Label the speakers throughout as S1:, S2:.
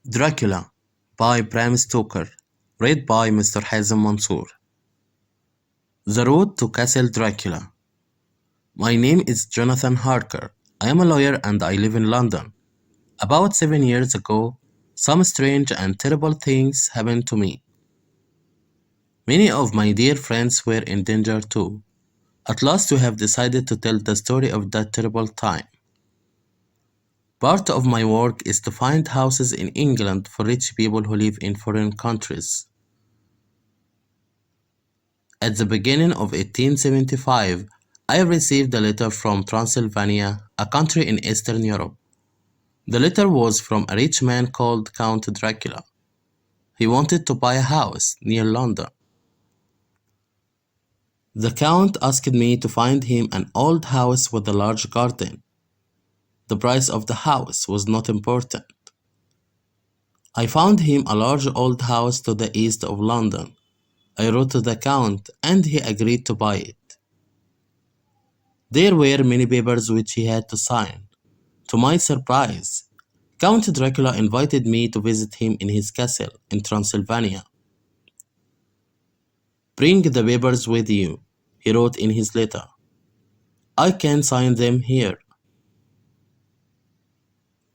S1: Dracula by Bram Stoker, read by Mr Hazem Mansour. The Road to Castle Dracula. My name is Jonathan Harker. I am a lawyer and I live in London. About 7 years ago, some strange and terrible things happened to me. Many of my dear friends were in danger too. At last we have decided to tell the story of that terrible time. Part of my work is to find houses in England for rich people who live in foreign countries. At the beginning of 1875, I received a letter from Transylvania, a country in Eastern Europe. The letter was from a rich man called Count Dracula. He wanted to buy a house near London. The Count asked me to find him an old house with a large garden. The price of the house was not important. I found him a large old house to the east of London. I wrote to the Count and he agreed to buy it. There were many papers which he had to sign. To my surprise, Count Dracula invited me to visit him in his castle in Transylvania. Bring the papers with you, he wrote in his letter. I can sign them here.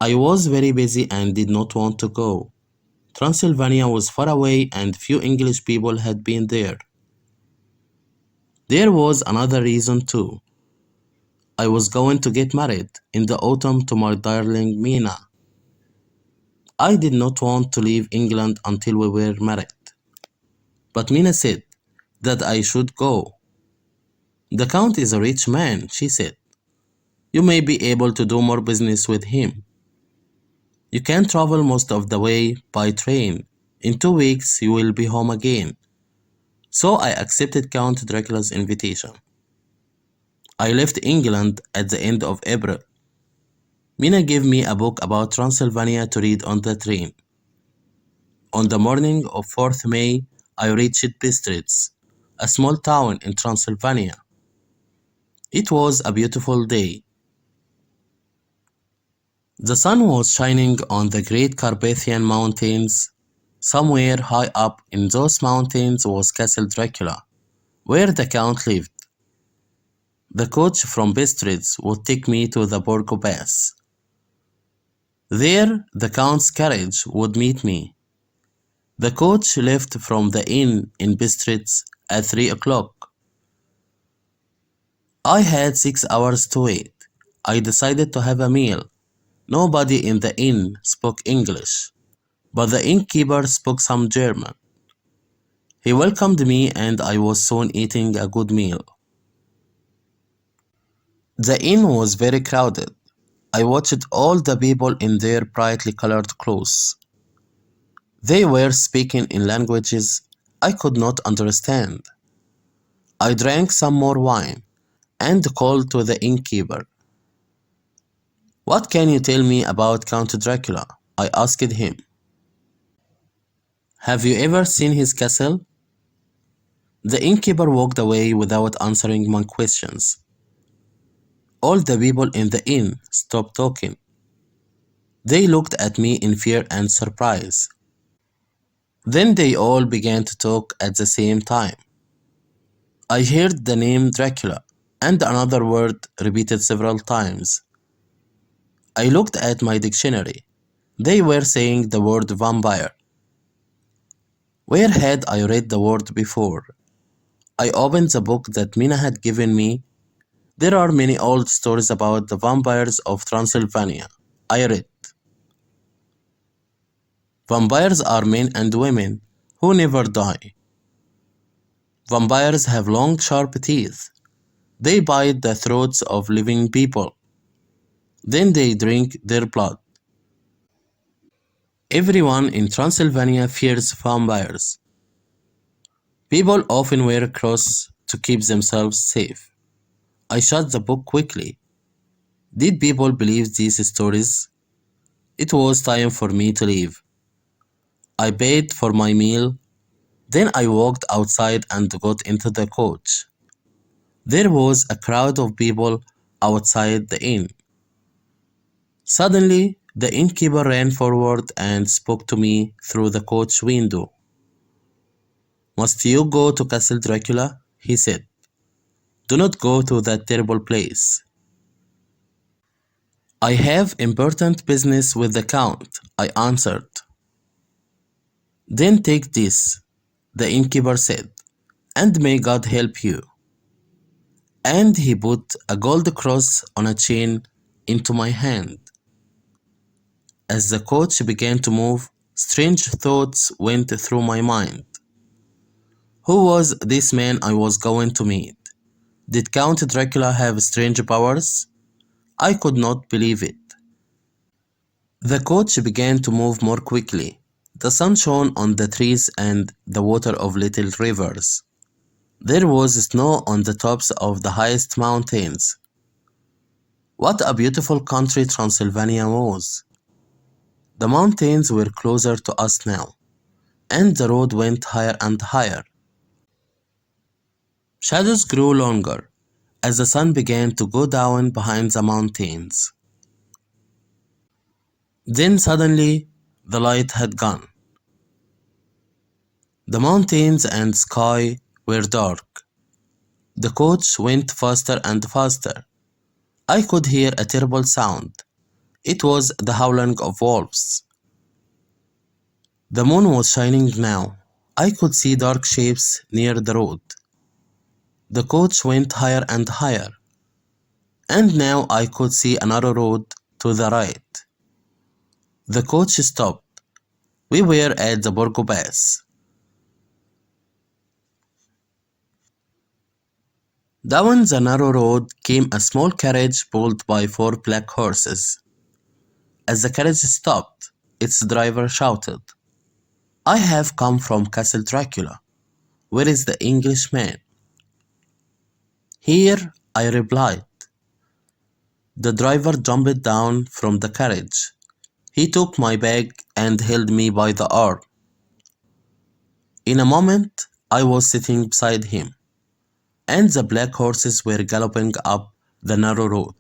S1: I was very busy and did not want to go. Transylvania was far away and few English people had been there. There was another reason too. I was going to get married in the autumn to my darling Mina. I did not want to leave England until we were married. But Mina said that I should go. The Count is a rich man, she said. You may be able to do more business with him. You can travel most of the way by train. In 2 weeks you will be home again. So I accepted Count Dracula's invitation. I left England at the end of April. Mina gave me a book about Transylvania to read on the train. On the morning of 4th May, I reached Bistritz, a small town in Transylvania. It was a beautiful day. The sun was shining on the great Carpathian Mountains. Somewhere high up in those mountains was Castle Dracula, where the Count lived. The coach from Bistritz would take me to the Borgo Pass. There, the Count's carriage would meet me. The coach left from the inn in Bistritz at 3 o'clock. I had 6 hours to wait. I decided to have a meal. Nobody in the inn spoke English, but the innkeeper spoke some German. He welcomed me and I was soon eating a good meal. The inn was very crowded. I watched all the people in their brightly colored clothes. They were speaking in languages I could not understand. I drank some more wine and called to the innkeeper. What can you tell me about Count Dracula? I asked him. Have you ever seen his castle? The innkeeper walked away without answering my questions. All the people in the inn stopped talking. They looked at me in fear and surprise. Then they all began to talk at the same time. I heard the name Dracula and another word repeated several times. I looked at my dictionary. They were saying the word vampire. Where had I read the word before? I opened the book that Mina had given me. There are many old stories about the vampires of Transylvania. I read. Vampires are men and women who never die. Vampires have long, sharp teeth. They bite the throats of living people. Then they drink their blood. Everyone in Transylvania fears vampires. People often wear a cross to keep themselves safe. I shut the book quickly. Did people believe these stories? It was time for me to leave. I paid for my meal. Then I walked outside and got into the coach. There was a crowd of people outside the inn. Suddenly, The innkeeper ran forward and spoke to me through the coach window. "Must you go to Castle Dracula?" he said. "Do not go to that terrible place." "I have important business with the Count," I answered. "Then take this," the innkeeper said, "and may God help you." And he put a gold cross on a chain into my hand. As the coach began to move, strange thoughts went through my mind. Who was this man I was going to meet? Did Count Dracula have strange powers? I could not believe it. The coach began to move more quickly. The sun shone on the trees and the water of little rivers. There was snow on the tops of the highest mountains. What a beautiful country Transylvania was! The mountains were closer to us now, and the road went higher and higher. Shadows grew longer as the sun began to go down behind the mountains. Then suddenly the light had gone. The mountains and sky were dark. The coach went faster and faster. I could hear a terrible sound. It was the howling of wolves. The moon was shining now. I could see dark shapes near the road. The coach went higher and higher, and now I could see a narrow road to the right. The coach stopped. We were at the Borgo Pass. Down the narrow road came a small carriage pulled by four black horses. As the carriage stopped, its driver shouted, "I have come from Castle Dracula. Where is the Englishman?" "Here," I replied. The driver jumped down from the carriage. He took my bag and held me by the arm. In a moment, I was sitting beside him, and the black horses were galloping up the narrow road.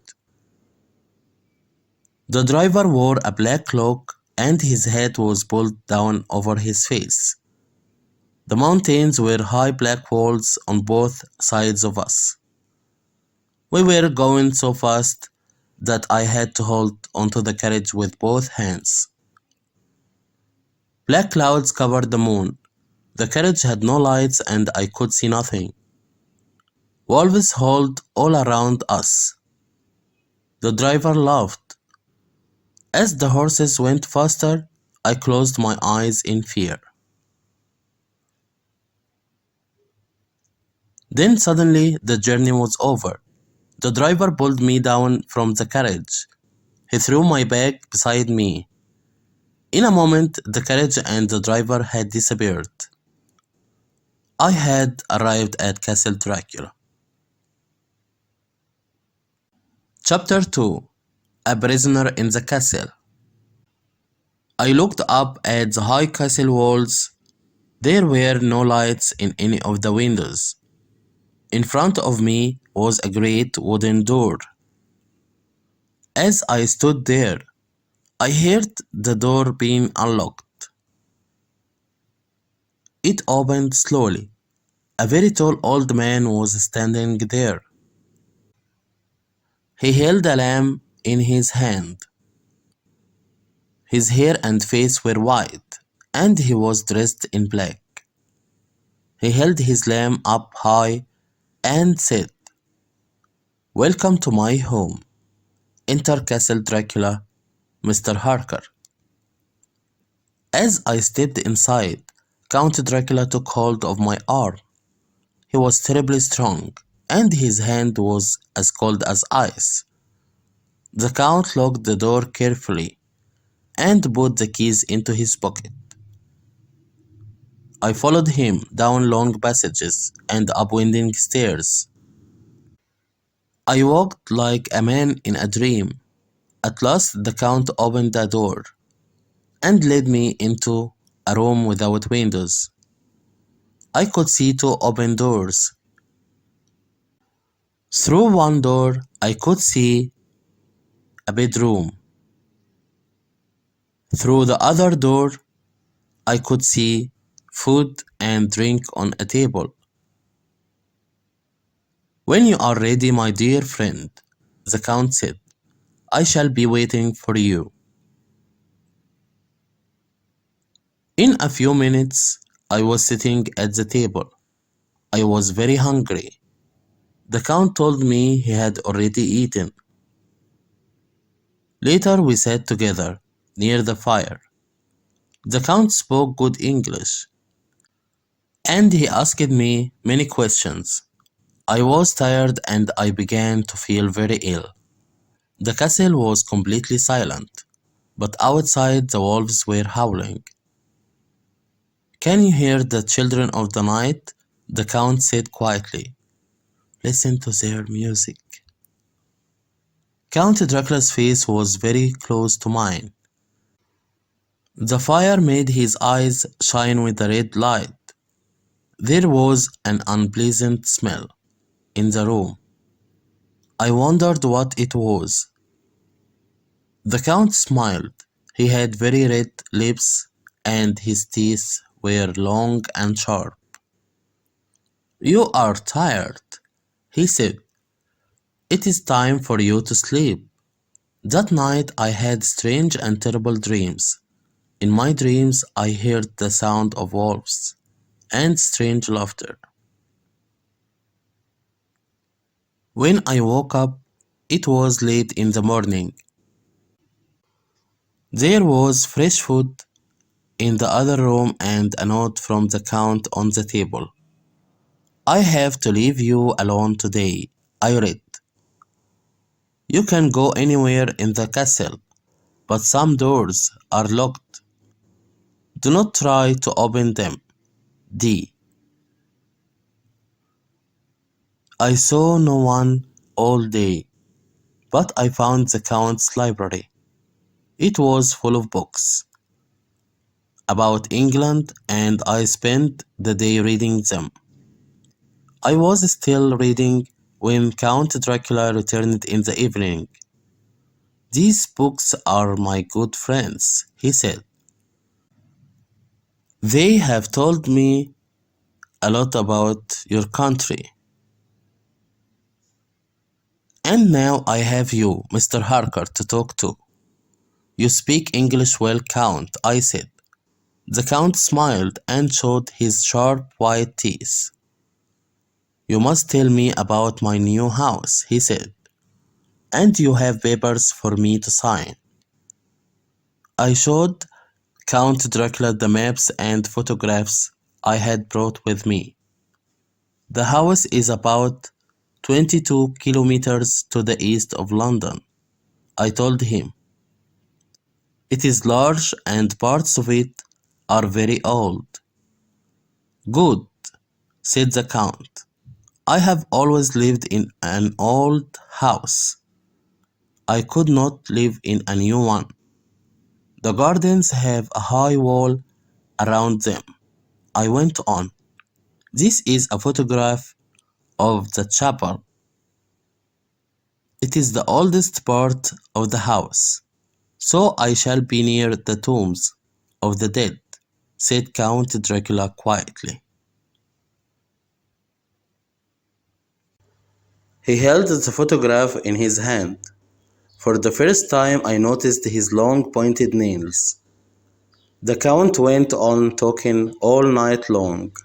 S1: The driver wore a black cloak, and his hat was pulled down over his face. The mountains were high black walls on both sides of us. We were going so fast that I had to hold onto the carriage with both hands. Black clouds covered the moon. The carriage had no lights and I could see nothing. Wolves howled all around us. The driver laughed. As the horses went faster, I closed my eyes in fear. Then suddenly the journey was over. The driver pulled me down from the carriage. He threw my bag beside me. In a moment, the carriage and the driver had disappeared. I had arrived at Castle Dracula. Chapter 2. A Prisoner in the Castle. I looked up at the high castle walls. There were no lights in any of the windows. In front of me was a great wooden door. As I stood there, I heard the door being unlocked. It opened slowly. A very tall old man was standing there. He held a lamp in his hand. His hair and face were white, and he was dressed in black. He held his lamp up high and said, "Welcome to my home. Enter Castle Dracula, Mr. Harker." As I stepped inside, Count Dracula took hold of my arm. He was terribly strong, and his hand was as cold as ice. The Count locked the door carefully and put the keys into his pocket. I followed him down long passages and up winding stairs. I walked like a man in a dream. At last the Count opened the door and led me into a room without windows. I could see two open doors. Through one door I could see a bedroom. Through the other door, I could see food and drink on a table. When you are ready, my dear friend, the Count said, I shall be waiting for you. In a few minutes, I was sitting at the table. I was very hungry. The Count told me he had already eaten. Later, we sat together near the fire. The Count spoke good English, and he asked me many questions. I was tired and I began to feel very ill. The castle was completely silent, but outside the wolves were howling. Can you hear the children of the night? The Count said quietly. Listen to their music. Count Dracula's face was very close to mine. The fire made his eyes shine with the red light. There was an unpleasant smell in the room. I wondered what it was. The Count smiled. He had very red lips and his teeth were long and sharp. You are tired, he said. It is time for you to sleep. That night I had strange and terrible dreams. In my dreams I heard the sound of wolves and strange laughter. When I woke up, it was late in the morning. There was fresh food in the other room and a note from the Count on the table. I have to leave you alone today, I read. You can go anywhere in the castle, but some doors are locked. Do not try to open them. D. I saw no one all day, but I found the Count's library. It was full of books about England, and I spent the day reading them. I was still reading when Count Dracula returned in the evening. These books are my good friends, he said. They have told me a lot about your country. And now I have you, Mr. Harker, to talk to. You speak English well, Count, I said. The Count smiled and showed his sharp white teeth. You must tell me about my new house, he said. And you have papers for me to sign. I showed Count Dracula the maps and photographs I had brought with me. The house is about 22 kilometers to the east of London, I told him. It is large and parts of it are very old. Good, said the Count. I have always lived in an old house. I could not live in a new one. The gardens have a high wall around them. I went on. This is a photograph of the chapel. It is the oldest part of the house. So I shall be near the tombs of the dead, said Count Dracula quietly. He held the photograph in his hand. For the first time I noticed his long pointed nails. The Count went on talking all night long.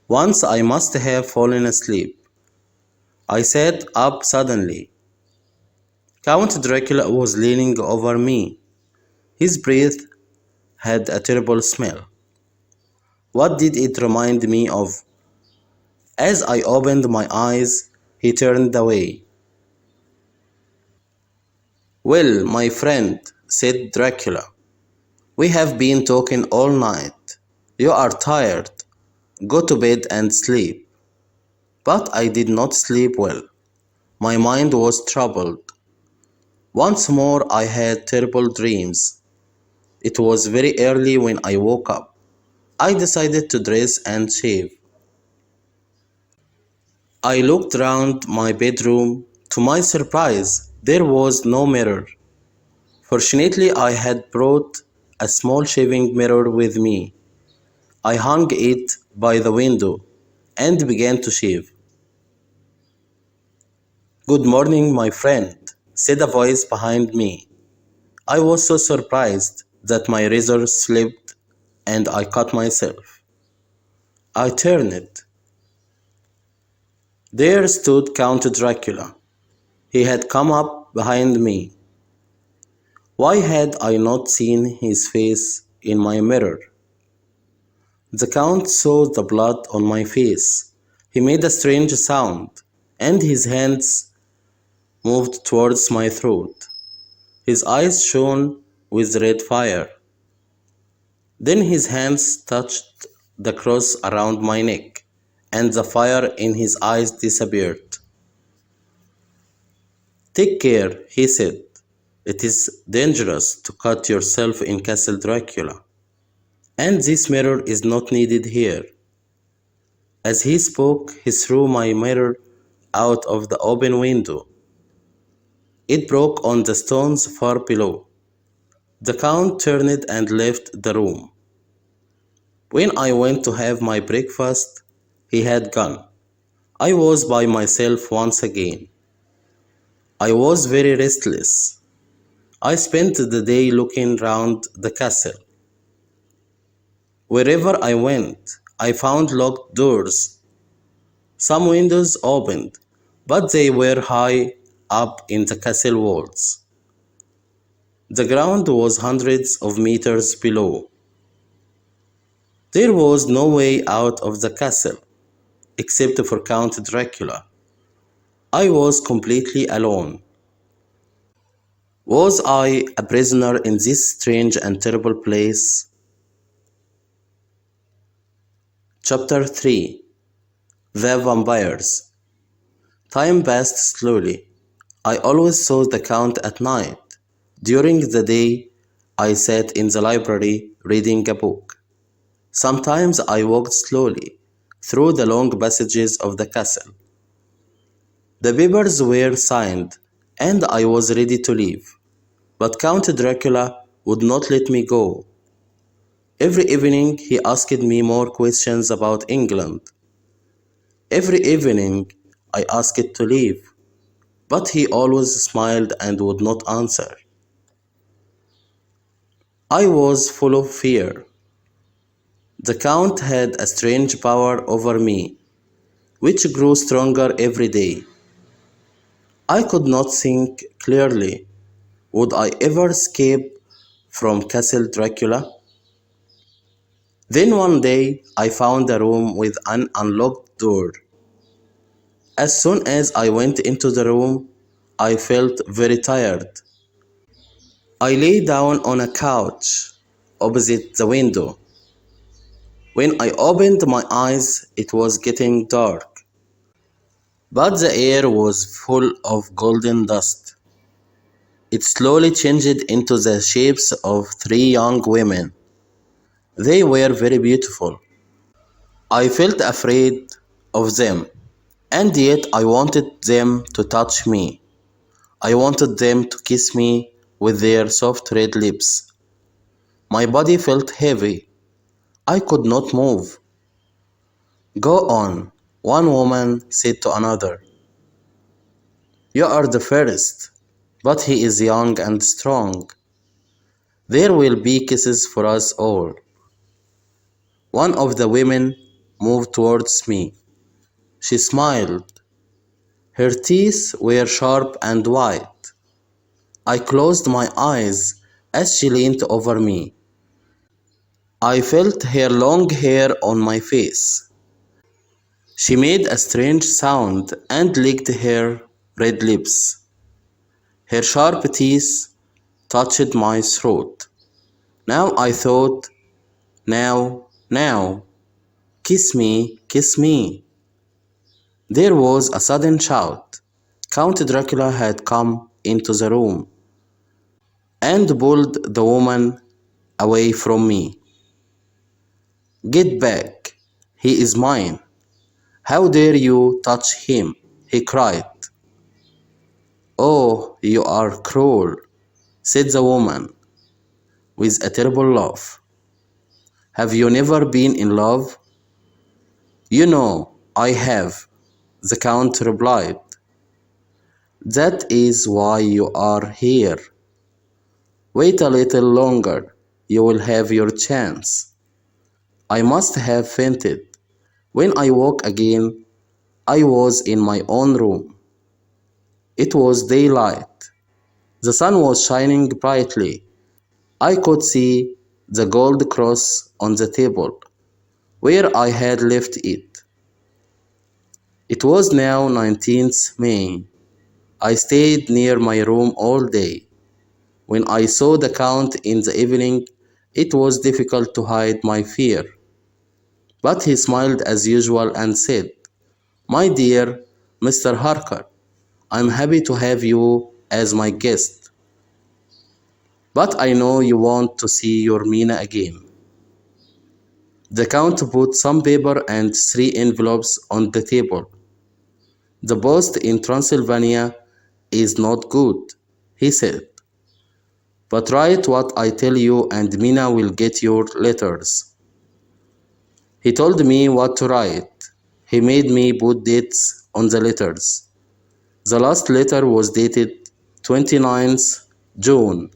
S1: Once I must have fallen asleep. I sat up suddenly. Count Dracula was leaning over me. His breath had a terrible smell. What did it remind me of? As I opened my eyes, he turned away. Well, my friend, said Dracula, we have been talking all night. You are tired. Go to bed and sleep. But I did not sleep well. My mind was troubled. Once more I had terrible dreams. It was very early when I woke up. I decided to dress and shave. I looked round my bedroom. To my surprise, there was no mirror. Fortunately, I had brought a small shaving mirror with me. I hung it by the window and began to shave. "Good morning, my friend," said a voice behind me. I was so surprised that my razor slipped and I cut myself. I turned. There stood Count Dracula. He had come up behind me. Why had I not seen his face in my mirror? The Count saw the blood on my face. He made a strange sound, and his hands moved towards my throat. His eyes shone with red fire. Then his hands touched the cross around my neck, and the fire in his eyes disappeared. "Take care," he said. "It is dangerous to cut yourself in Castle Dracula, and this mirror is not needed here." As he spoke, he threw my mirror out of the open window. It broke on the stones far below. The Count turned and left the room. When I went to have my breakfast, he had gone. I was by myself once again. I was very restless. I spent the day looking round the castle. Wherever I went, I found locked doors. Some windows opened, but they were high up in the castle walls. The ground was hundreds of meters below. There was no way out of the castle, except for Count Dracula. I was completely alone. Was I a prisoner in this strange and terrible place? Chapter 3. The Vampires. Time passed slowly. I always saw the Count at night. During the day, I sat in the library reading a book. Sometimes I walked slowly through the long passages of the castle. The papers were signed, and I was ready to leave. But Count Dracula would not let me go. Every evening he asked me more questions about England. Every evening I asked to leave, but he always smiled and would not answer. I was full of fear. The Count had a strange power over me, which grew stronger every day. I could not think clearly. Would I ever escape from Castle Dracula? Then one day I found a room with an unlocked door. As soon as I went into the room, I felt very tired. I lay down on a couch opposite the window. When I opened my eyes, it was getting dark, but the air was full of golden dust. It slowly changed into the shapes of three young women. They were very beautiful. I felt afraid of them, and yet I wanted them to touch me. I wanted them to kiss me with their soft red lips. My body felt heavy. I could not move. "Go on," one woman said to another. "You are the first, but he is young and strong. There will be kisses for us all." One of the women moved towards me. She smiled. Her teeth were sharp and white. I closed my eyes as she leaned over me. I felt her long hair on my face. She made a strange sound and licked her red lips. Her sharp teeth touched my throat. Now I thought, now, kiss me, kiss me. There was a sudden shout. Count Dracula had come into the room and pulled the woman away from me. "Get back! He is mine! How dare you touch him?" he cried. "Oh, you are cruel," said the woman, with a terrible laugh. Have you never been in love? You know, I have, the Count replied. That is why you are here. Wait a little longer, you will have your chance. I must have fainted. When I woke again, I was in my own room. It was daylight. The sun was shining brightly. I could see the gold cross on the table, where I had left it. It was now 19th May. I stayed near my room all day. When I saw the Count in the evening, it was difficult to hide my fear. But he smiled as usual and said, My dear Mr. Harker, I'm happy to have you as my guest. But I know you want to see your Mina again. The Count put some paper and 3 envelopes on the table. The post in Transylvania is not good, he said. But write what I tell you and Mina will get your letters. He told me what to write. He made me put dates on the letters. The last letter was dated 29th June.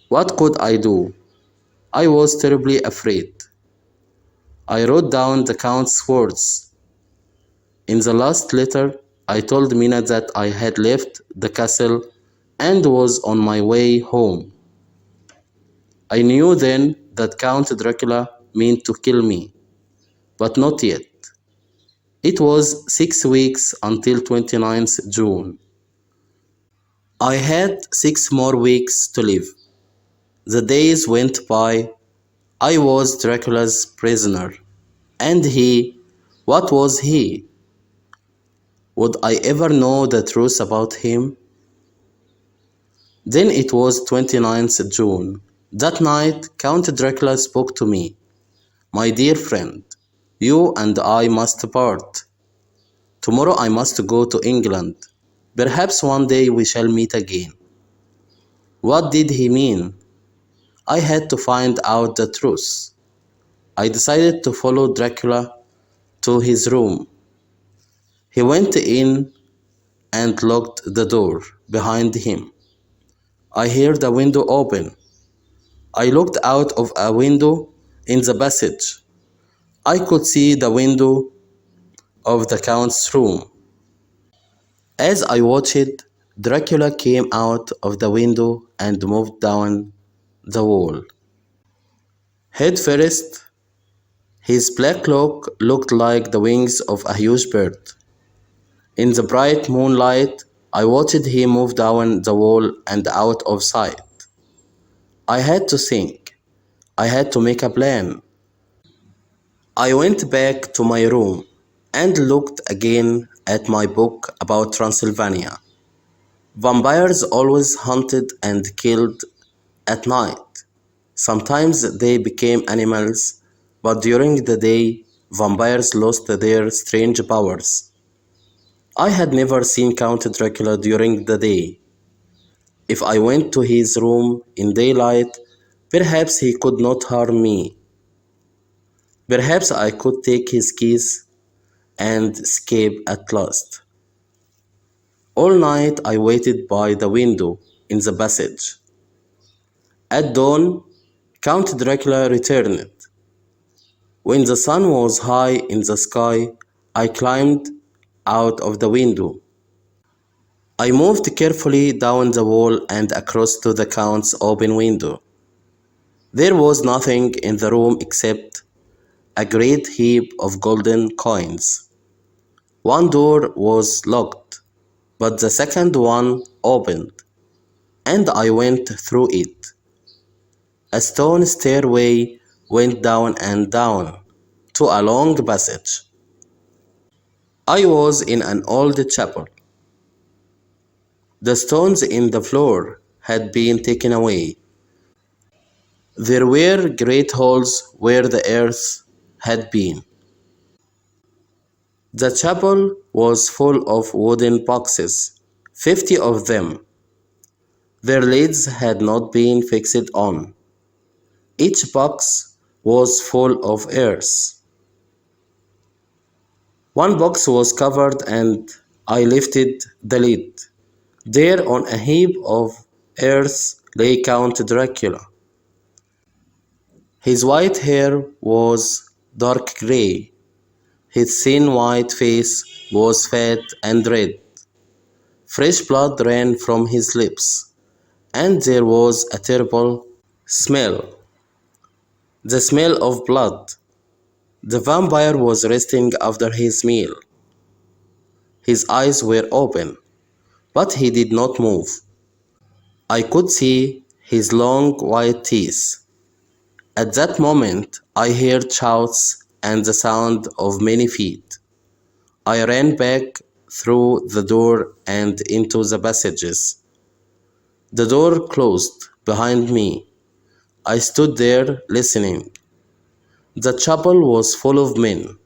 S1: What could I do? I was terribly afraid. I wrote down the Count's words. In the last letter, I told Mina that I had left the castle and was on my way home. I knew then that Count Dracula meant to kill me, but not yet. It was 6 weeks until 29th June. I had 6 more weeks to live. The days went by. I was Dracula's prisoner. And he, what was he? Would I ever know the truth about him? Then it was 29th June. That night, Count Dracula spoke to me. My dear friend, you and I must part. Tomorrow I must go to England. Perhaps one day we shall meet again. What did he mean? I had to find out the truth. I decided to follow Dracula to his room. He went in and locked the door behind him. I heard the window open. I looked out of a window in the passage. I could see the window of the Count's room. As I watched, Dracula came out of the window and moved down the wall. Head first, his black cloak looked like the wings of a huge bird. In the bright moonlight, I watched him move down the wall and out of sight. I had to think. I had to make a plan. I went back to my room and looked again at my book about Transylvania. Vampires always hunted and killed at night. Sometimes they became animals, but during the day, vampires lost their strange powers. I had never seen Count Dracula during the day. If I went to his room in daylight, perhaps he could not harm me. Perhaps I could take his keys and escape at last. All night I waited by the window in the passage. At dawn, Count Dracula returned. When the sun was high in the sky, I climbed out of the window. I moved carefully down the wall and across to the Count's open window. There was nothing in the room except a great heap of golden coins. One door was locked, but the second one opened, and I went through it. A stone stairway went down and down to a long passage. I was in an old chapel. The stones in the floor had been taken away. There were great holes where the earth had been. The chapel was full of wooden boxes, 50 of them. Their lids had not been fixed on. Each box was full of earth. One box was covered and I lifted the lid. There on a heap of earth lay Count Dracula. His white hair was dark grey. His thin white face was fat and red. Fresh blood ran from his lips, and there was a terrible smell, the smell of blood. The vampire was resting after his meal. His eyes were open, but he did not move. I could see his long white teeth. At that moment I heard shouts and the sound of many feet. I ran back through the door and into the passages. The door closed behind me. I stood there listening. The chapel was full of men.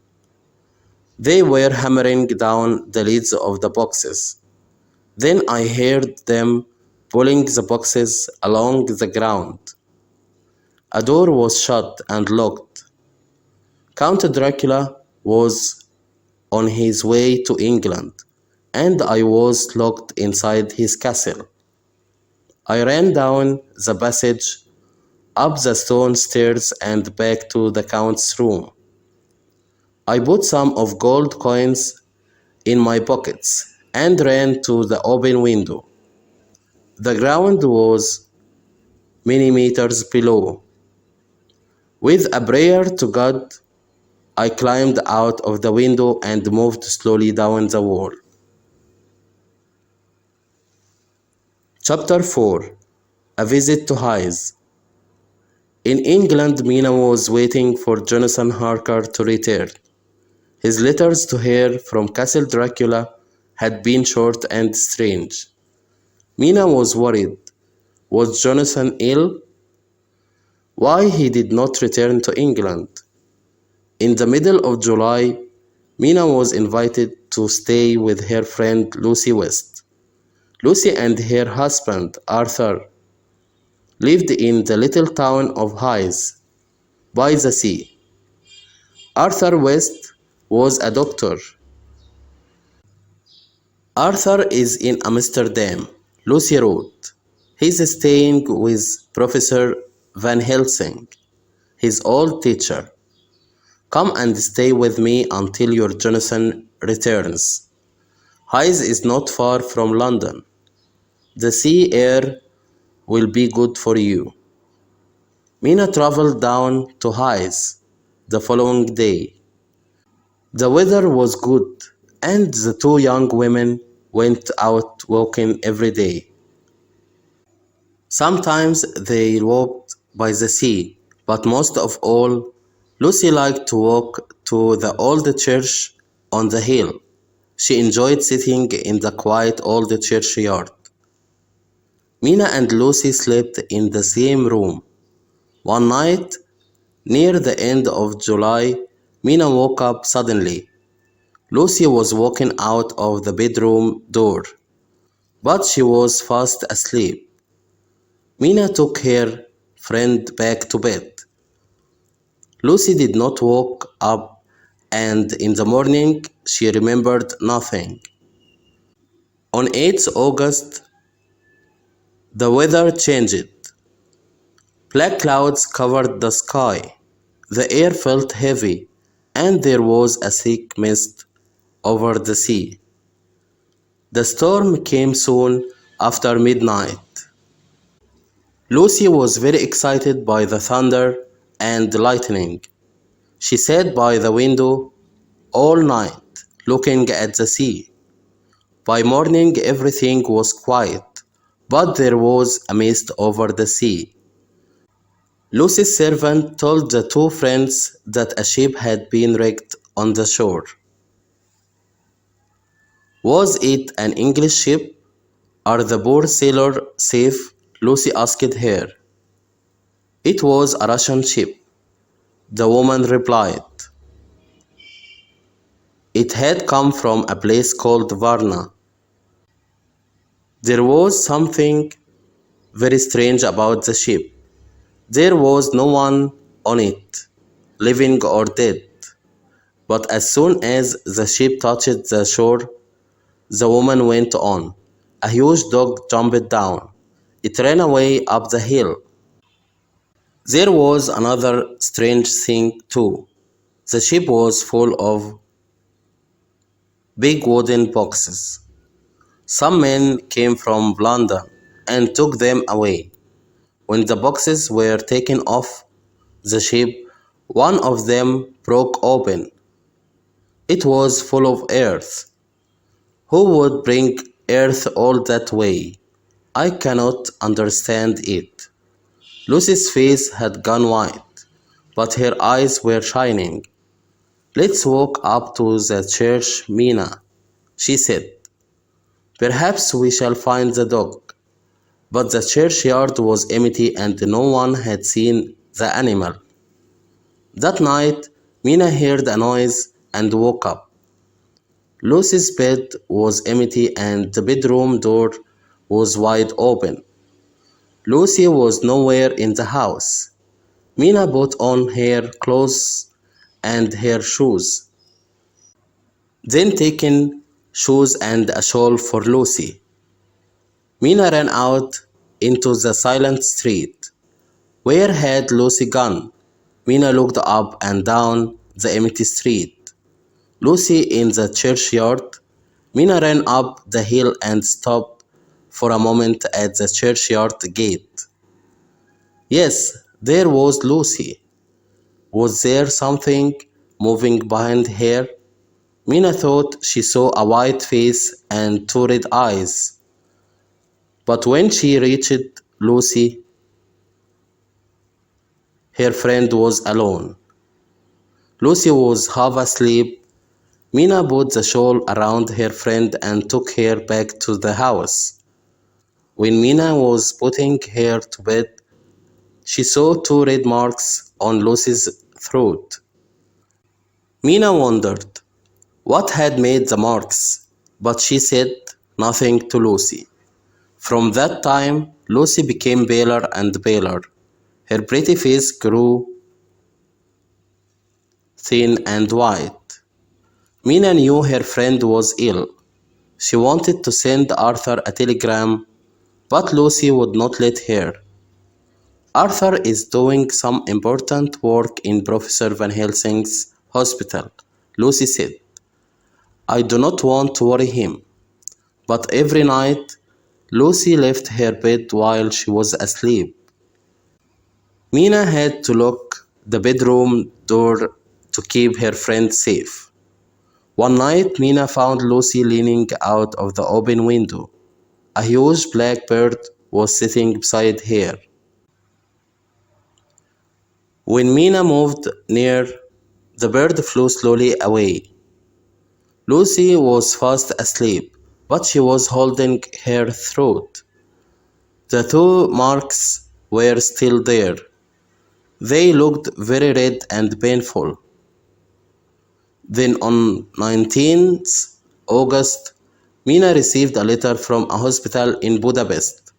S1: They were hammering down the lids of the boxes. Then I heard them pulling the boxes along the ground. A door was shut and locked. Count Dracula was on his way to England, and I was locked inside his castle. I ran down the passage, up the stone stairs, and back to the Count's room. I put some of gold coins in my pockets and ran to the open window. The ground was many meters below. With a prayer to God, I climbed out of the window and moved slowly down the wall. Chapter 4. A Visit to Hythe. In England, Mina was waiting for Jonathan Harker to return. His letters to her from Castle Dracula had been short and strange. Mina was worried. Was Jonathan ill? Why he did not return to England? In the middle of July, Mina was invited to stay with her friend Lucy West. Lucy and her husband Arthur lived in the little town of Hythe by the sea. Arthur West was a doctor. Arthur is in Amsterdam, Lucy wrote. He's staying with Professor Van Helsing, his old teacher. Come and stay with me until your Jonathan returns. Hythe is not far from London. The sea air will be good for you. Mina traveled down to Hythe the following day. The weather was good, and the two young women went out walking every day. Sometimes they walked by the sea, but most of all, Lucy liked to walk to the old church on the hill. She enjoyed sitting in the quiet old churchyard. Mina and Lucy slept in the same room. One night, near the end of July, Mina woke up suddenly. Lucy was walking out of the bedroom door, but she was fast asleep. Mina took her friend back to bed. Lucy did not wake up, and in the morning she remembered nothing. On 8th August, the weather changed. Black clouds covered the sky. The air felt heavy, and there was a thick mist over the sea. The storm came soon after midnight. Lucy was very excited by the thunder and lightning. She sat by the window all night, looking at the sea. By morning everything was quiet, but there was a mist over the sea. Lucy's servant told the two friends that a ship had been wrecked on the shore. Was it an English ship? Are the poor sailors safe? Lucy asked her. It was a Russian ship, the woman replied. It had come from a place called Varna. There was something very strange about the ship. There was no one on it, living or dead. But as soon as the ship touched the shore, the woman went on. A huge dog jumped down. It ran away up the hill. There was another strange thing too. The ship was full of big wooden boxes. Some men came from London and took them away. When the boxes were taken off the ship, one of them broke open. It was full of earth. Who would bring earth all that way? I cannot understand it. Lucy's face had gone white, but her eyes were shining. Let's walk up to the church, Mina, she said. Perhaps we shall find the dog. But the churchyard was empty and no one had seen the animal. That night, Mina heard a noise and woke up. Lucy's bed was empty and the bedroom door was wide open. Lucy was nowhere in the house. Mina put on her clothes and her shoes, then taken shoes and a shawl for Lucy. Mina ran out into the silent street. Where had Lucy gone? Mina looked up and down the empty street. Lucy in the churchyard. Mina ran up the hill and stopped for a moment at the churchyard gate. Yes, there was Lucy. Was there something moving behind her? Mina thought she saw a white face and two red eyes. But when she reached Lucy, her friend was alone. Lucy was half asleep. Mina put the shawl around her friend and took her back to the house. When Mina was putting her to bed, she saw two red marks on Lucy's throat. Mina wondered what had made the marks, but she said nothing to Lucy. From that time, Lucy became paler and paler. Her pretty face grew thin and white. Mina knew her friend was ill. She wanted to send Arthur a telegram, but Lucy would not let her. Arthur is doing some important work in Professor Van Helsing's hospital, Lucy said. I do not want to worry him. But every night, Lucy left her bed while she was asleep. Mina had to lock the bedroom door to keep her friend safe. One night, Mina found Lucy leaning out of the open window. A huge black bird was sitting beside her. When Mina moved near, the bird flew slowly away. Lucy was fast asleep, but she was holding her throat. The two marks were still there. They looked very red and painful. Then on 19th August, Mina received a letter from a hospital in Budapest.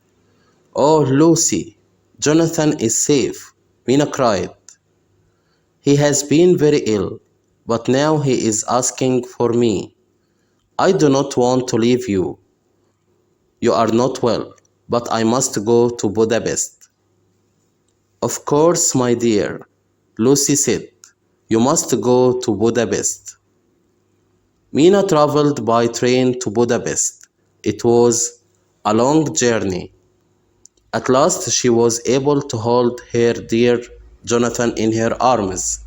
S1: Oh, Lucy, Jonathan is safe, Mina cried. He has been very ill, but now he is asking for me. I do not want to leave you. You are not well, but I must go to Budapest. Of course, my dear, Lucy said. You must go to Budapest. Mina traveled by train to Budapest. It was a long journey. At last she was able to hold her dear Jonathan in her arms.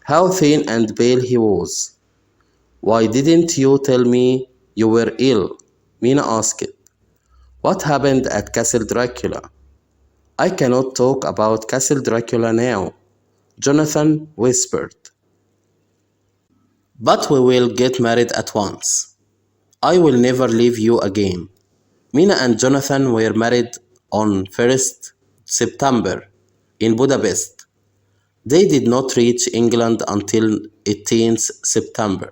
S1: How thin and pale he was. Why didn't you tell me you were ill? Mina asked. What happened at Castle Dracula? I cannot talk about Castle Dracula now, Jonathan whispered. But we will get married at once. I will never leave you again. Mina and Jonathan were married on 1st September in Budapest. They did not reach England until 18th September.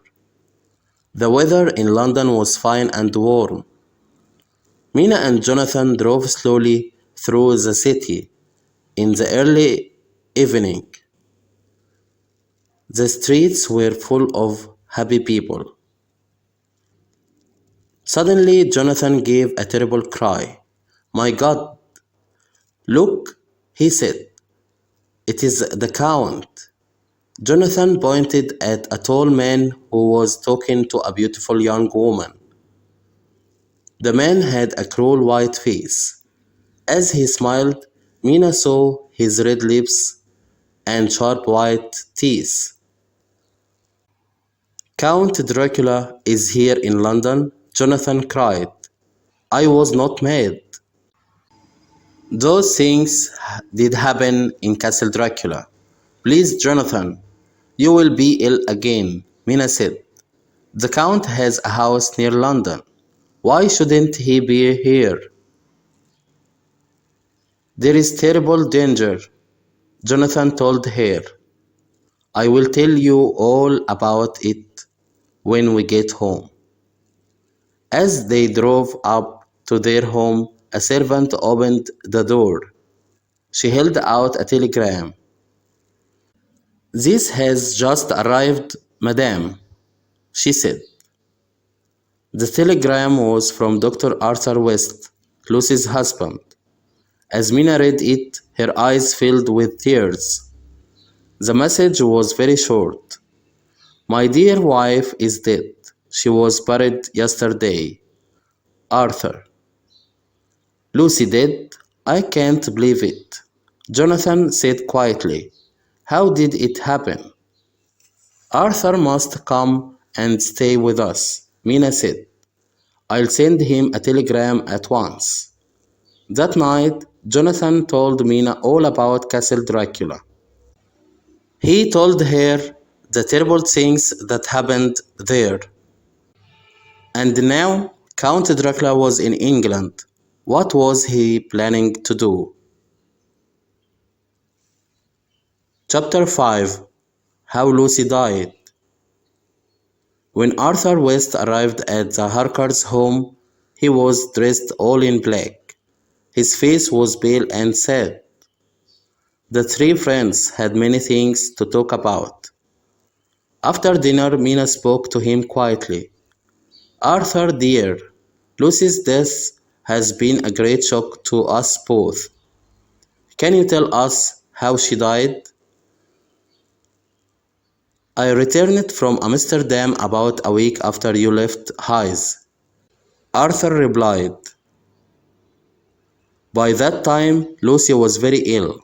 S1: The weather in London was fine and warm. Mina and Jonathan drove slowly through the city in the early evening. The streets were full of happy people. Suddenly, Jonathan gave a terrible cry. My God, look, he said, it is the Count. Jonathan pointed at a tall man who was talking to a beautiful young woman. The man had a cruel white face. As he smiled, Mina saw his red lips and sharp white teeth. Count Dracula is here in London, Jonathan cried. I was not mad. Those things did happen in Castle Dracula. Please, Jonathan, you will be ill again, Mina said. The Count has a house near London. Why shouldn't he be here? There is terrible danger, Jonathan told her. I will tell you all about it when we get home. As they drove up to their home, a servant opened the door. She held out a telegram. This has just arrived, madame, she said. The telegram was from Dr. Arthur West, Lucy's husband. As Mina read it, her eyes filled with tears. The message was very short. My dear wife is dead. She was buried yesterday. Arthur. Lucy dead? I can't believe it. Jonathan said quietly. How did it happen? Arthur must come and stay with us, Mina said. I'll send him a telegram at once. That night, Jonathan told Mina all about Castle Dracula. He told her the terrible things that happened there. And now Count Dracula was in England. What was he planning to do? Chapter 5. How Lucy Died. When Arthur West arrived at the Harkers' home, he was dressed all in black. His face was pale and sad. The three friends had many things to talk about. After dinner, Mina spoke to him quietly. Arthur, dear, Lucy's death has been a great shock to us both. Can you tell us how she died? I returned from Amsterdam about a week after you left Hythe. Arthur replied. By that time, Lucy was very ill.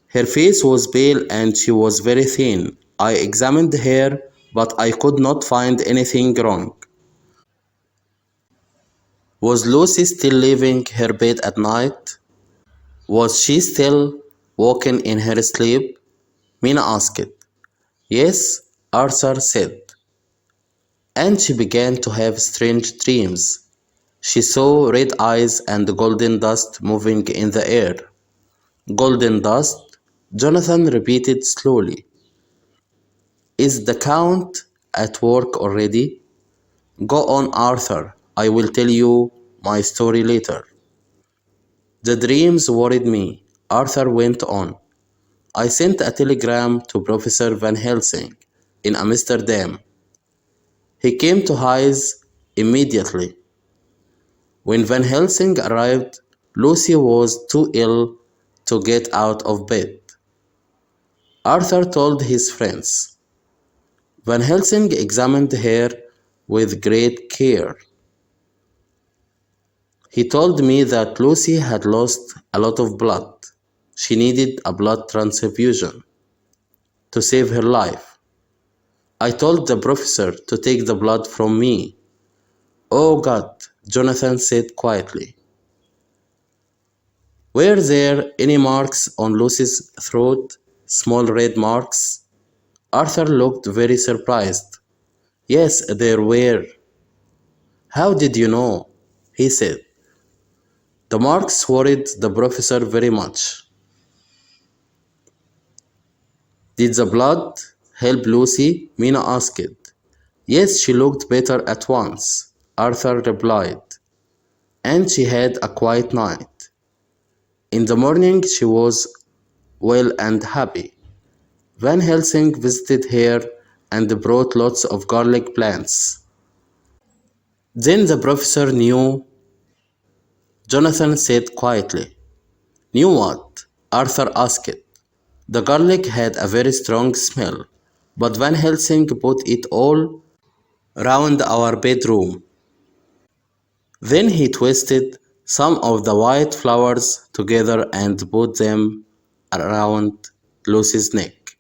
S1: Her face was pale and she was very thin. I examined her, but I could not find anything wrong. Was Lucy still leaving her bed at night? Was she still walking in her sleep? Mina asked. Yes, Arthur said. And she began to have strange dreams. She saw red eyes and golden dust moving in the air. Golden dust? Jonathan repeated slowly. Is the Count at work already? Go on, Arthur. I will tell you my story later. The dreams worried me. Arthur went on. I sent a telegram to Professor Van Helsing in Amsterdam. He came to Hythe immediately. When Van Helsing arrived, Lucy was too ill to get out of bed. Arthur told his friends. Van Helsing examined her with great care. He told me that Lucy had lost a lot of blood. She needed a blood transfusion to save her life. I told the professor to take the blood from me. Oh God, Jonathan said quietly. Were there any marks on Lucy's throat? Small red marks? Arthur looked very surprised. Yes, there were. How did you know? He said. The marks worried the professor very much. Did the blood help Lucy? Mina asked. Yes, she looked better at once, Arthur replied. and she had a quiet night. In the morning she was well and happy. Van Helsing visited her and brought lots of garlic plants. Then the professor knew, Jonathan said quietly. Knew what? Arthur asked. The garlic had a very strong smell, but Van Helsing put it all round our bedroom. Then he twisted some of the white flowers together and put them around Lucy's neck.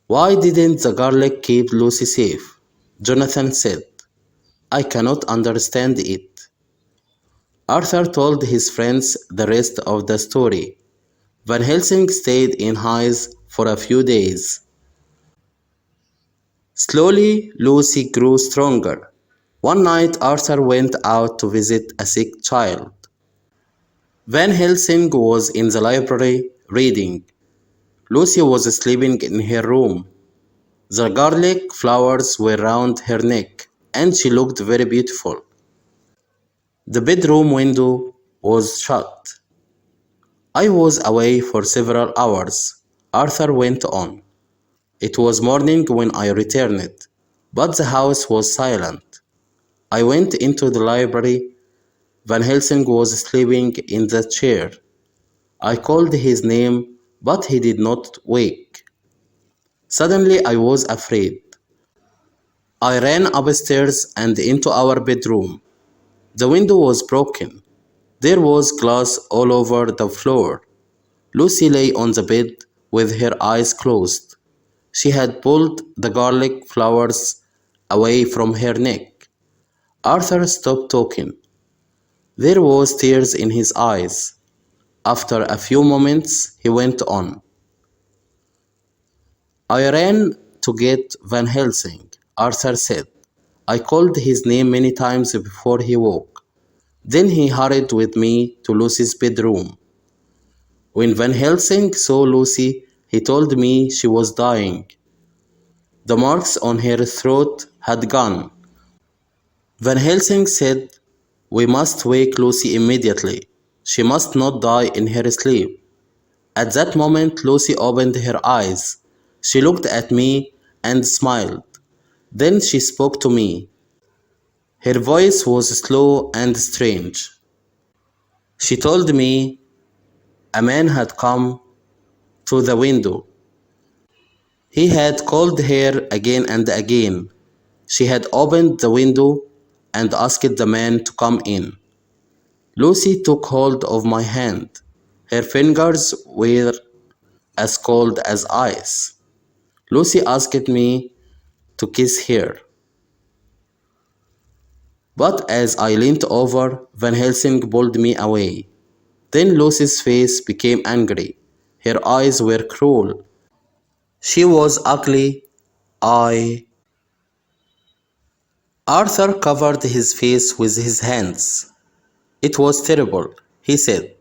S1: Why didn't the garlic keep Lucy safe? Jonathan said. I cannot understand it. Arthur told his friends the rest of the story. Van Helsing stayed in Hythe for a few days. Slowly, Lucy grew stronger. One night, Arthur went out to visit a sick child. Van Helsing was in the library reading. Lucy was sleeping in her room. The garlic flowers were round her neck, and she looked very beautiful. The bedroom window was shut. I was away for several hours, Arthur went on. It was morning when I returned, but the house was silent. I went into the library. Van Helsing was sleeping in the chair. I called his name, but he did not wake. Suddenly I was afraid. I ran upstairs and into our bedroom. The window was broken. There was glass all over the floor. Lucy lay on the bed with her eyes closed. She had pulled the garlic flowers away from her neck. Arthur stopped talking. There was tears in his eyes. After a few moments, he went on. I ran to get Van Helsing, Arthur said. I called his name many times before he woke. Then he hurried with me to Lucy's bedroom. When Van Helsing saw Lucy, he told me she was dying. The marks on her throat had gone. Van Helsing said, we must wake Lucy immediately. She must not die in her sleep. At that moment, Lucy opened her eyes. She looked at me and smiled. Then she spoke to me. Her voice was slow and strange. She told me a man had come to the window. He had called her again and again. She had opened the window and asked the man to come in. Lucy took hold of my hand. Her fingers were as cold as ice. Lucy asked me to kiss her. But as I leaned over, Van Helsing pulled me away. Then Lucy's face became angry. Her eyes were cruel. She was ugly. I. Arthur covered his face with his hands. It was terrible, he said.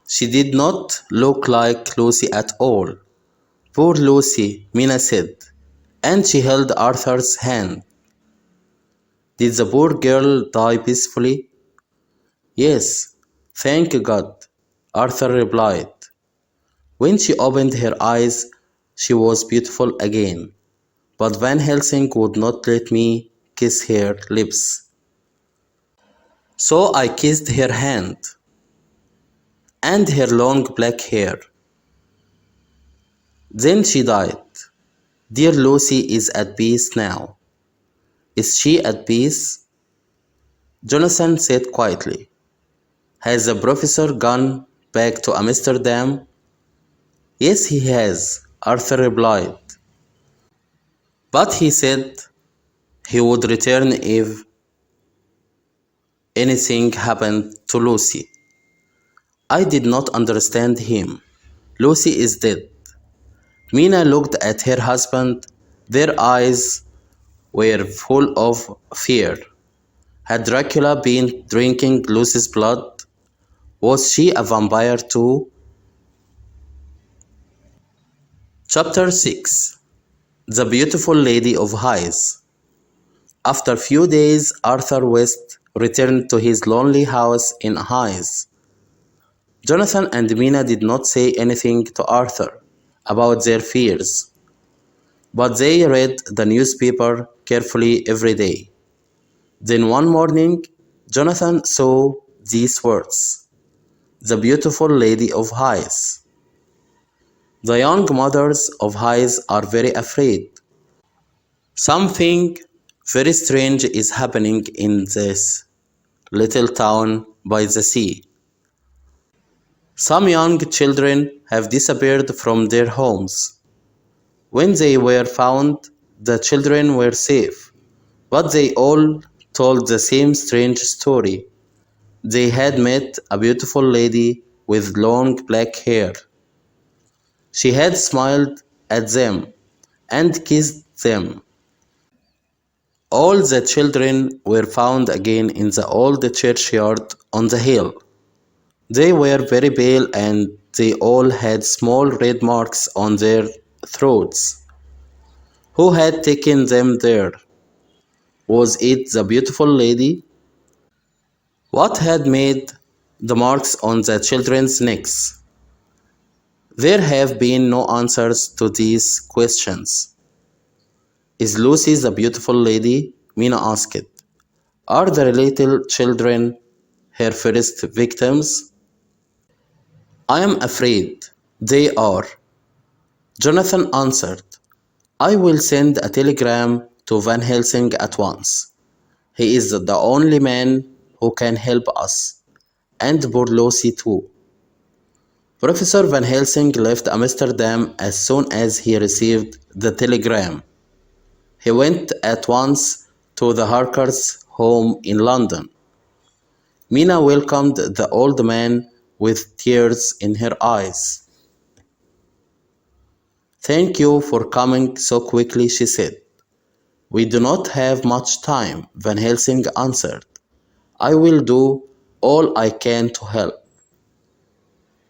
S1: She did not look like Lucy at all. Poor Lucy, Mina said, and she held Arthur's hand. Did the poor girl die peacefully? Yes, thank God, Arthur replied. When she opened her eyes, she was beautiful again, but Van Helsing would not let me kiss her lips. So I kissed her hand and her long black hair. Then she died. Dear Lucy is at peace now. Is she at peace? Jonathan said quietly. Has the professor gone back to Amsterdam? Yes, he has, Arthur replied. But he said he would return if anything happened to Lucy. I did not understand him. Lucy is dead. Mina looked at her husband. Their eyes were full of fear. Had Dracula been drinking Lucy's blood? Was she a vampire too? Chapter 6. The Beautiful Lady of Hythe. After few days, Arthur West returned to his lonely house in Hythe. Jonathan and Mina did not say anything to Arthur about their fears, but they read the newspaper carefully every day. Then one morning, Jonathan saw these words: "The beautiful lady of Hythe." The young mothers of Hythe are very afraid. Something very strange is happening in this little town by the sea. Some young children have disappeared from their homes. When they were found, the children were safe, but they all told the same strange story. They had met a beautiful lady with long black hair. She had smiled at them and kissed them. All the children were found again in the old churchyard on the hill. They were very pale and they all had small red marks on their throats. Who had taken them there? Was it the beautiful lady? What had made the marks on the children's necks? There have been no answers to these questions. Is Lucy the beautiful lady? Mina asked. Are the little children her first victims? I am afraid they are, Jonathan answered. I will send a telegram to Van Helsing at once. He is the only man who can help us, and poor Lucy too. Professor Van Helsing left Amsterdam as soon as he received the telegram. He went at once to the Harkers' home in London. Mina welcomed the old man with tears in her eyes. Thank you for coming so quickly, she said. We do not have much time, Van Helsing answered. I will do all I can to help.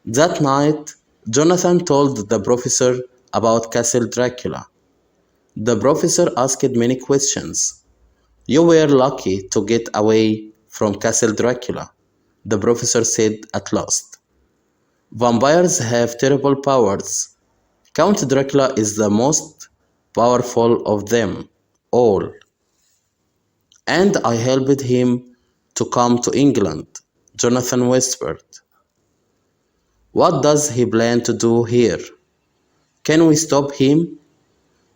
S1: That night, Jonathan told the professor about Castle Dracula. The professor asked many questions. You were lucky to get away from Castle Dracula, the professor said at last. Vampires have terrible powers. Count Dracula is the most powerful of them all. And I helped him to come to England, Jonathan whispered. What does he plan to do here? Can we stop him?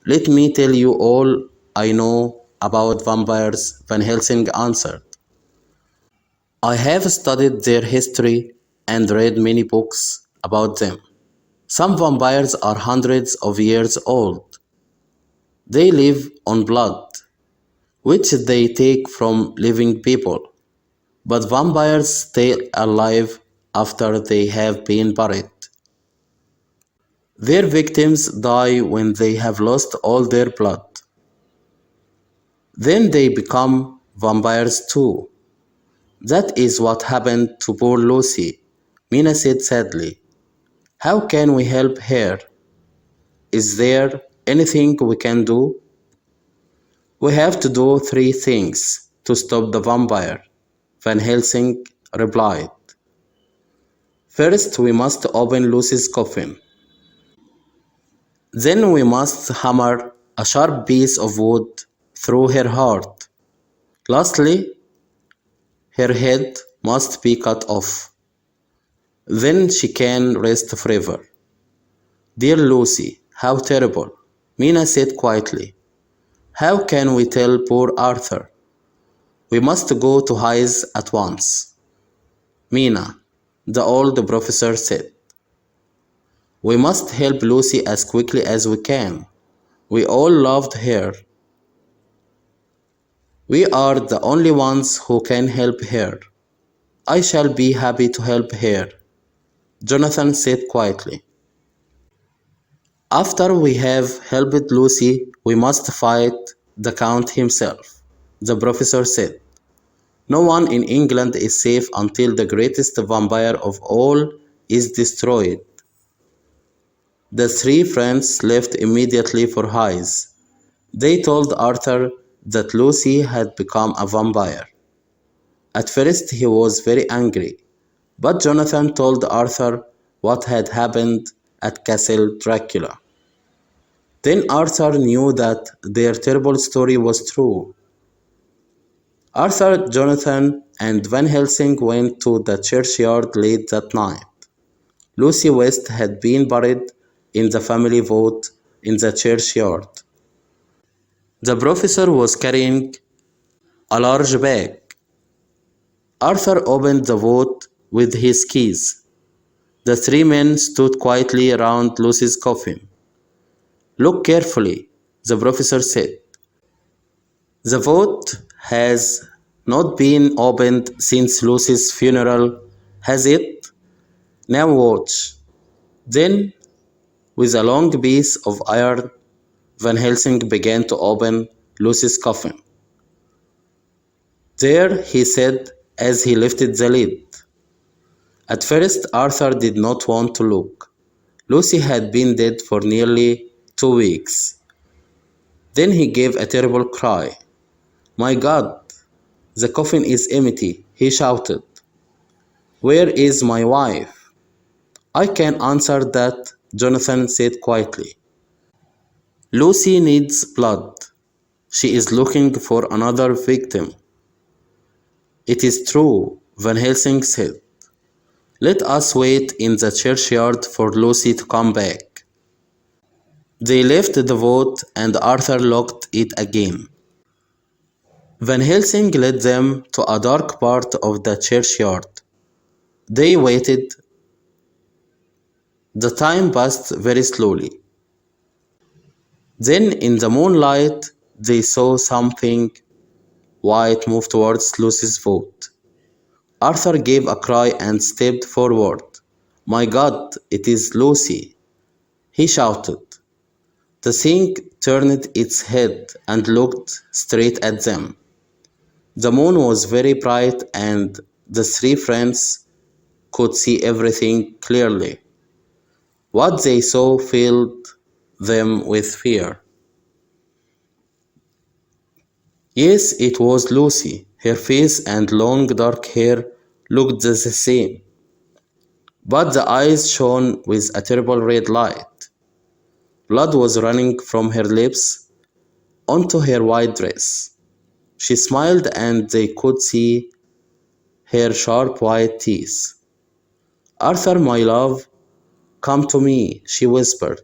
S1: Let me tell you all I know about vampires, Van Helsing answered. I have studied their history and read many books about them. Some vampires are hundreds of years old. They live on blood, which they take from living people. But vampires stay alive after they have been buried. Their victims die when they have lost all their blood. Then they become vampires too. That is what happened to poor Lucy, Mina said sadly. How can we help her? Is there anything we can do? We have to do three things to stop the vampire, Van Helsing replied. First, we must open Lucy's coffin. Then we must hammer a sharp piece of wood through her heart. Lastly, her head must be cut off. Then she can rest forever. Dear Lucy, how terrible, Mina said quietly. How can we tell poor Arthur? We must go to Hythe at once. Mina, the old professor said. We must help Lucy as quickly as we can. We all loved her. We are the only ones who can help her. I shall be happy to help her, Jonathan said quietly. After we have helped Lucy, we must fight the Count himself, the professor said. No one in England is safe until the greatest vampire of all is destroyed. The three friends left immediately for Hythe. They told Arthur that Lucy had become a vampire. At first he was very angry, but Jonathan told Arthur what had happened at Castle Dracula. Then Arthur knew that their terrible story was true. Arthur, Jonathan, and Van Helsing went to the churchyard late that night. Lucy West had been buried in the family vault in the churchyard. The professor was carrying a large bag. Arthur opened the vault with his keys. The three men stood quietly around Lucy's coffin. Look carefully, the professor said. The vault has not been opened since Lucy's funeral, has it? Now watch. Then, with a long piece of iron, Van Helsing began to open Lucy's coffin. There, he said as he lifted the lid. At first, Arthur did not want to look. Lucy had been dead for nearly 2 weeks. Then he gave a terrible cry. My God, the coffin is empty, he shouted. Where is my wife? I can answer that, Jonathan said quietly. Lucy needs blood. She is looking for another victim. It is true, Van Helsing said. Let us wait in the churchyard for Lucy to come back. They left the vault and Arthur locked it again. Van Helsing led them to a dark part of the churchyard. They waited. The time passed very slowly. Then, in the moonlight, they saw something white move towards Lucy's vault. Arthur gave a cry and stepped forward. My God, it is Lucy, he shouted. The thing turned its head and looked straight at them. The moon was very bright and the three friends could see everything clearly. What they saw filled them with fear. Yes, it was Lucy. Her face and long dark hair looked the same, but the eyes shone with a terrible red light. Blood was running from her lips onto her white dress. She smiled and they could see her sharp white teeth. Arthur, my love, come to me, she whispered.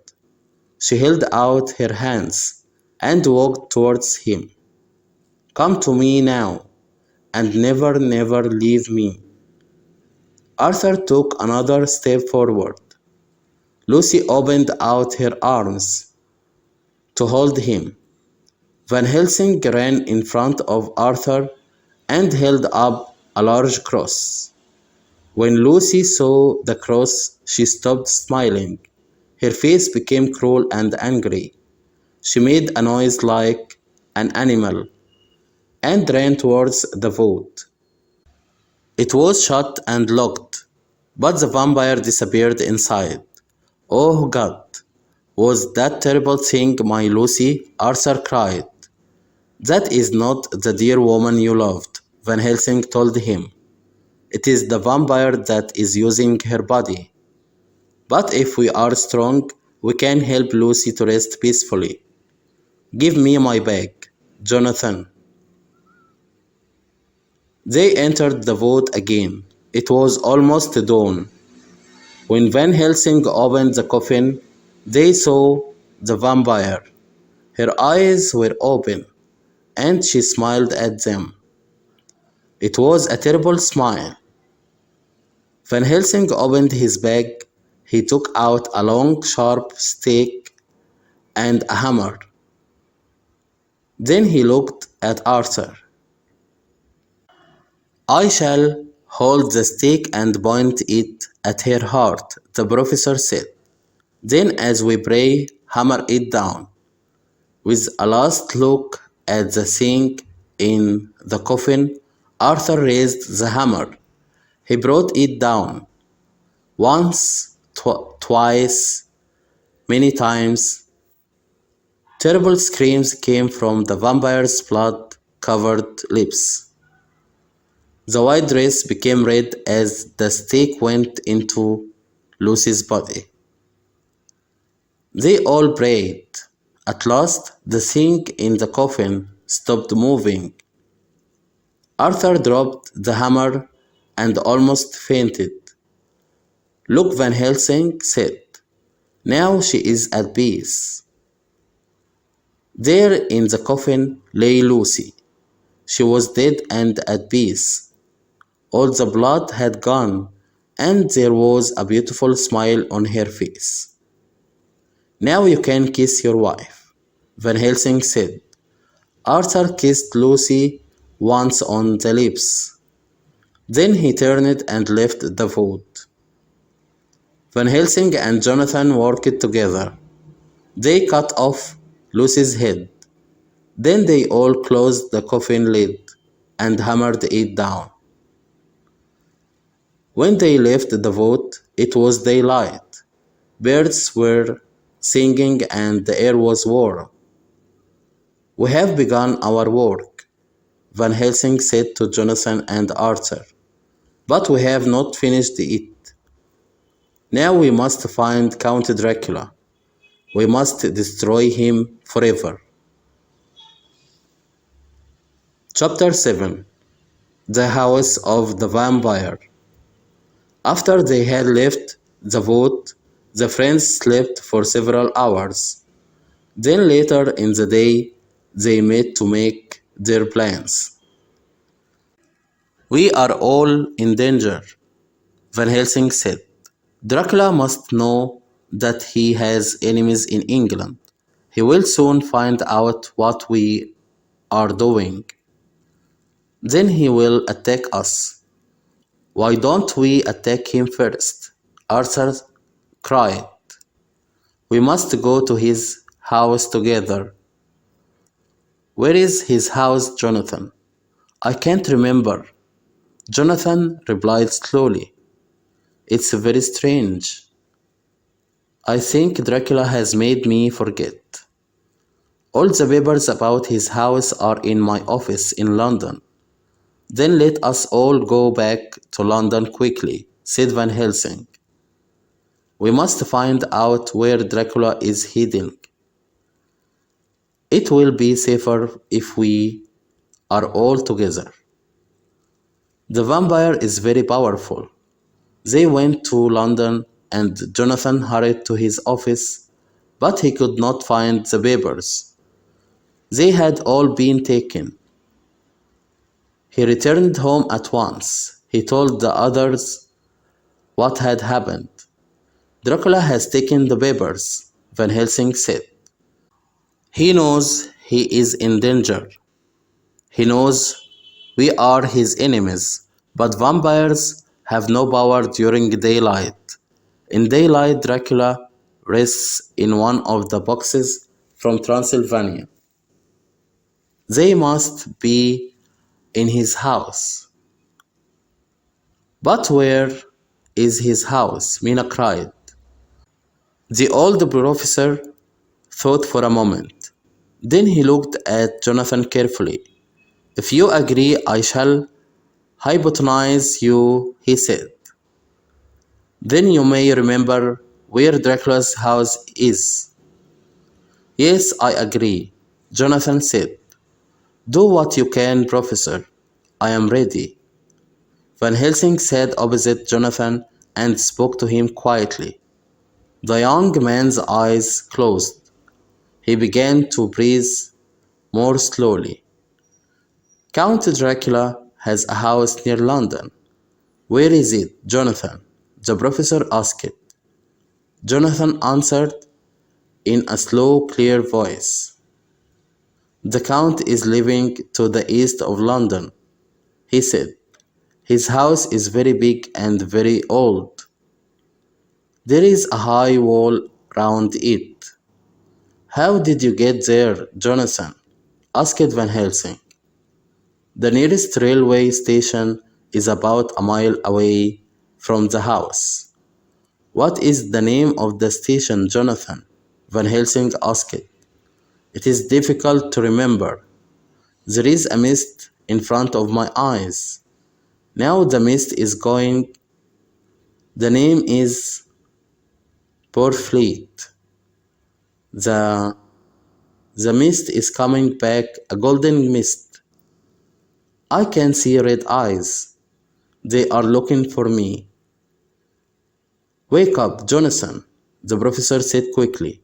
S1: She held out her hands and walked towards him. Come to me now, and never, never leave me. Arthur took another step forward. Lucy opened out her arms to hold him. Van Helsing ran in front of Arthur and held up a large cross. When Lucy saw the cross, she stopped smiling. Her face became cruel and angry. She made a noise like an animal and ran towards the vault. It was shut and locked, but the vampire disappeared inside. Oh God, was that terrible thing my Lucy? Arthur cried. That is not the dear woman you loved, Van Helsing told him. It is the vampire that is using her body. But if we are strong, we can help Lucy to rest peacefully. Give me my bag, Jonathan. They entered the vault again. It was almost dawn. When Van Helsing opened the coffin, they saw the vampire. Her eyes were open, and she smiled at them. It was a terrible smile. Van Helsing opened his bag. He took out a long, sharp stake and a hammer. Then he looked at Arthur. I shall hold the stake and point it at her heart, the professor said. Then, as we pray, hammer it down. With a last look at the thing in the coffin, Arthur raised the hammer. He brought it down. Once, twice, many times. Terrible screams came from the vampire's blood-covered lips. The white dress became red as the stake went into Lucy's body. They all prayed. At last, the thing in the coffin stopped moving. Arthur dropped the hammer and almost fainted. Look, Van Helsing said. Now she is at peace. There in the coffin lay Lucy. She was dead and at peace. All the blood had gone, and there was a beautiful smile on her face. Now you can kiss your wife, Van Helsing said. Arthur kissed Lucy once on the lips. Then he turned and left the vote. Van Helsing and Jonathan worked together. They cut off Lucy's head. Then they all closed the coffin lid and hammered it down. When they left the vote, it was daylight. Birds were singing and the air was warm. We have begun our work, Van Helsing said to Jonathan and Arthur, but we have not finished it. Now we must find Count Dracula. We must destroy him forever. Chapter 7 The House of the Vampire. After they had left the vote, the friends slept for several hours. Then later in the day, they met to make their plans. We are all in danger, Van Helsing said. Dracula must know that he has enemies in England. He will soon find out what we are doing. Then he will attack us. Why don't we attack him first? Arthur cried. We must go to his house together. Where is his house, Jonathan? I can't remember. Jonathan replied slowly. It's very strange. I think Dracula has made me forget. All the papers about his house are in my office in London. Then let us all go back to London quickly, said Van Helsing. We must find out where Dracula is hiding. It will be safer if we are all together. The vampire is very powerful. They went to London and Jonathan hurried to his office, but he could not find the papers. They had all been taken. He returned home at once. He told the others what had happened. Dracula has taken the papers, Van Helsing said. He knows he is in danger. He knows we are his enemies, but vampires have no power during daylight. In daylight, Dracula rests in one of the boxes from Transylvania. They must be in his house. But where is his house? Mina cried. The old professor thought for a moment. Then he looked at Jonathan carefully. If you agree, I shall hypnotize you, he said. Then you may remember where Dracula's house is. Yes, I agree, Jonathan said. Do what you can, Professor. I am ready. Van Helsing sat opposite Jonathan and spoke to him quietly. The young man's eyes closed. He began to breathe more slowly. Count Dracula has a house near London. Where is it, Jonathan? The professor asked. Jonathan answered in a slow, clear voice. The Count is living to the east of London, he said. His house is very big and very old. There is a high wall round it. How did you get there, Jonathan? Asked Van Helsing. The nearest railway station is about a mile away from the house. What is the name of the station, Jonathan? Van Helsing asked. It is difficult to remember. There is a mist in front of my eyes. Now the mist is going. The name is Porfleet. The the mist is coming back, a golden mist. I can see red eyes. They are looking for me. Wake up, Jonathan, the professor said quickly.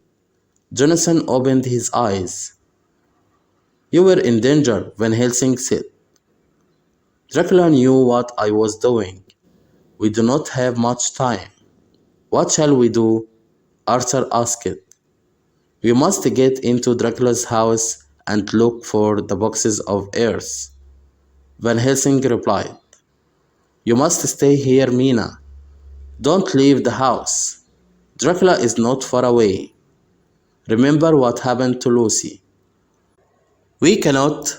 S1: Jonathan opened his eyes. You were in danger, Van Helsing said. Dracula knew what I was doing. We do not have much time. What shall we do? Arthur asked. We must get into Dracula's house and look for the boxes of earth. Van Helsing replied. You must stay here, Mina. Don't leave the house. Dracula is not far away. Remember what happened to Lucy. We cannot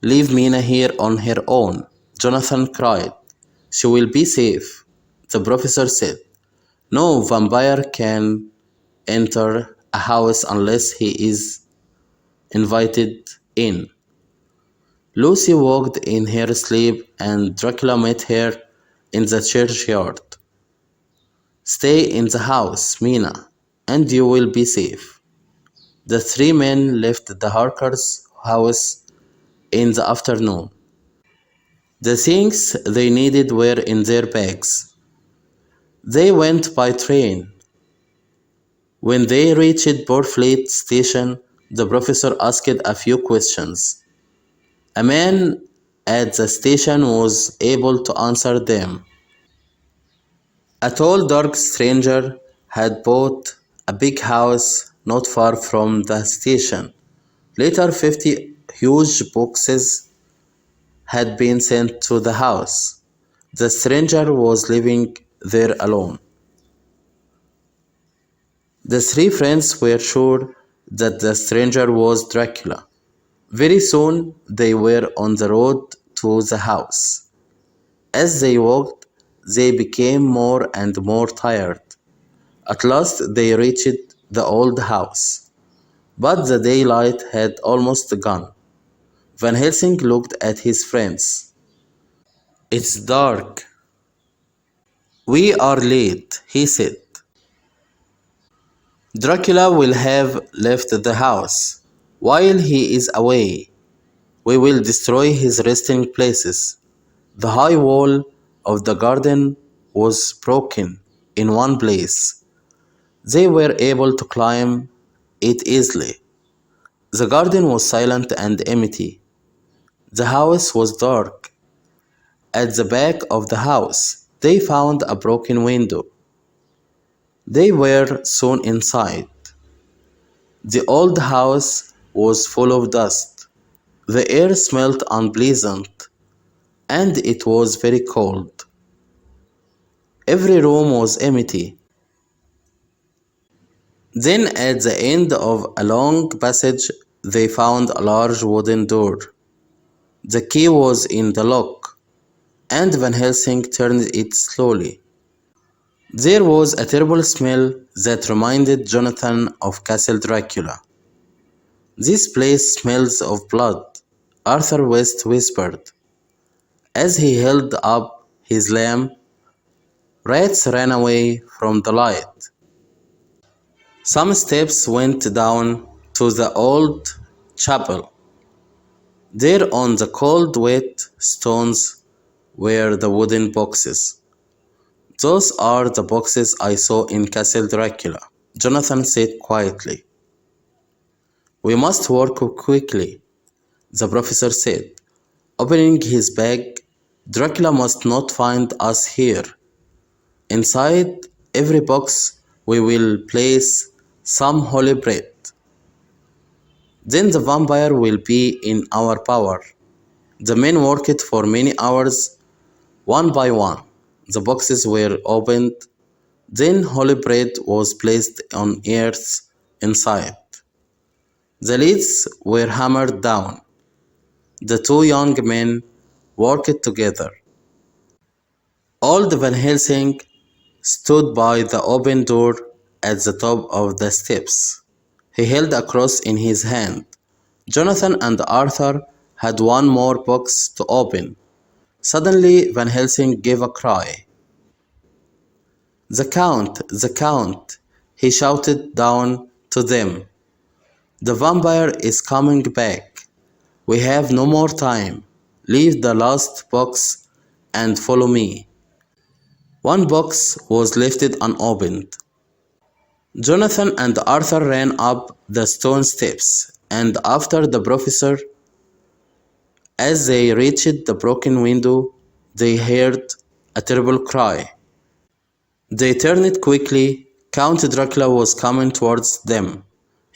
S1: leave Mina here on her own, Jonathan cried. She will be safe, the professor said. No vampire can enter a house unless he is invited in. Lucy walked in her sleep and Dracula met her in the churchyard. Stay in the house, Mina, and you will be safe. The three men left the Harker's house in the afternoon. The things they needed were in their bags. They went by train. When they reached Portfleet station, the professor asked a few questions. A man at the station was able to answer them. A tall dark stranger had bought a big house not far from the station. Later 50 huge boxes had been sent to the house. The stranger was living there alone. The three friends were sure that the stranger was Dracula. Very soon they were on the road to the house. As they walked, they became more and more tired. At last they reached the old house, but the daylight had almost gone. Van Helsing looked at his friends. It's dark. We are late, he said. Dracula will have left the house. While he is away, we will destroy his resting places. The high wall of the garden was broken in one place. They were able to climb it easily. The garden was silent and empty. The house was dark. At the back of the house, they found a broken window. They were soon inside. The old house was full of dust. The air smelled unpleasant, and it was very cold. Every room was empty. Then, at the end of a long passage, they found a large wooden door. The key was in the lock, and Van Helsing turned it slowly. There was a terrible smell that reminded Jonathan of Castle Dracula. This place smells of blood, Arthur West whispered. As he held up his lamp, rats ran away from the light. Some steps went down to the old chapel. There on the cold wet stones were the wooden boxes. Those are the boxes I saw in Castle Dracula, Jonathan said quietly. We must work quickly, the professor said. Opening his bag, Dracula must not find us here. Inside every box we will place some holy bread. Then the vampire will be in our power. The men worked for many hours, one by one. The boxes were opened, then holy bread was placed on earth inside. The lids were hammered down. The two young men worked together. Old Van Helsing stood by the open door at the top of the steps. He held a cross in his hand. Jonathan and Arthur had one more box to open. Suddenly Van Helsing gave a cry. "The Count! The Count!" he shouted down to them. "The vampire is coming back. We have no more time. Leave the last box and follow me." One box was left unopened. Jonathan and Arthur ran up the stone steps, and after the professor. As they reached the broken window, they heard a terrible cry. They turned quickly. Count Dracula was coming towards them.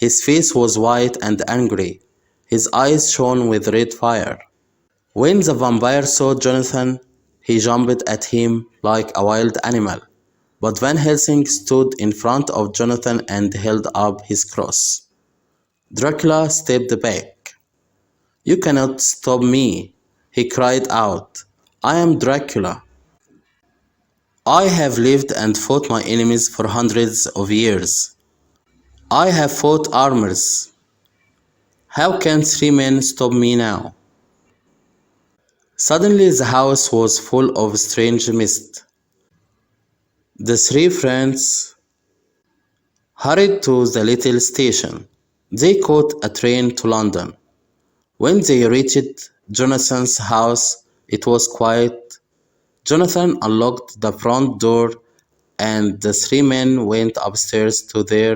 S1: His face was white and angry. His eyes shone with red fire. When the vampire saw Jonathan, he jumped at him like a wild animal. But Van Helsing stood in front of Jonathan and held up his cross. Dracula stepped back. "You cannot stop me," he cried out. "I am Dracula. I have lived and fought my enemies for hundreds of years. I have fought armies. How can three men stop me now?" Suddenly the house was full of strange mist. The three friends hurried to the little station. They caught a train to London. When they reached Jonathan's house, it was quiet. Jonathan unlocked the front door and the three men went upstairs to their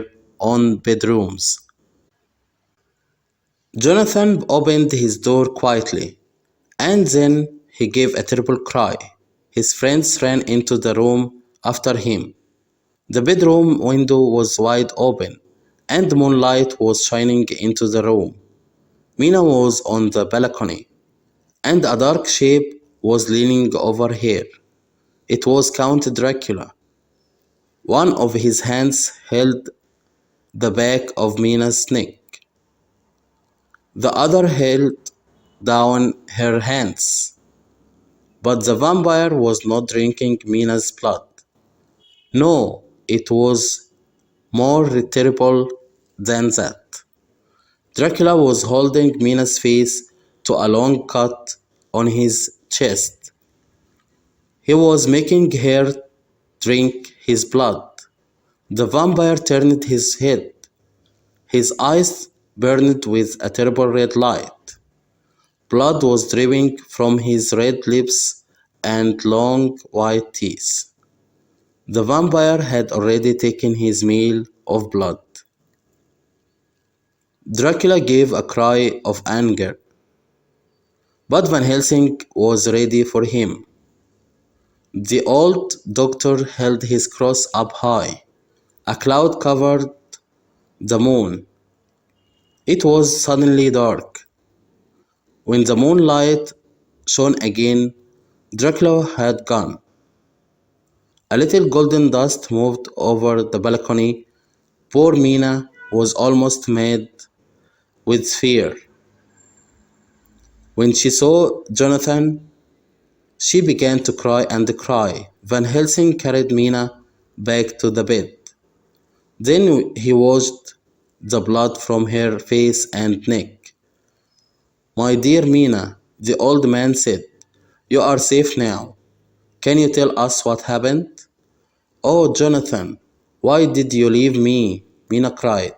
S1: own bedrooms. Jonathan opened his door quietly, and then he gave a terrible cry. His friends ran into the room after him. The bedroom window was wide open, and moonlight was shining into the room. Mina was on the balcony, and a dark shape was leaning over her. It was Count Dracula. One of his hands held the back of Mina's neck. The other held down her hands. But the vampire was not drinking Mina's blood. No, it was more terrible than that. Dracula was holding Mina's face to a long cut on his chest. He was making her drink his blood. The vampire turned his head. His eyes burned with a terrible red light. Blood was dripping from his red lips and long white teeth. The vampire had already taken his meal of blood. Dracula gave a cry of anger, but Van Helsing was ready for him. The old doctor held his cross up high. A cloud covered the moon. It was suddenly dark. When the moonlight shone again, Dracula had gone. A little golden dust moved over the balcony. Poor Mina was almost mad with fear. When she saw Jonathan, she began to cry and cry. Van Helsing carried Mina back to the bed. Then he washed the blood from her face and neck. "My dear Mina," the old man said, "you are safe now. Can you tell us what happened?" "Oh, Jonathan, why did you leave me?" Mina cried.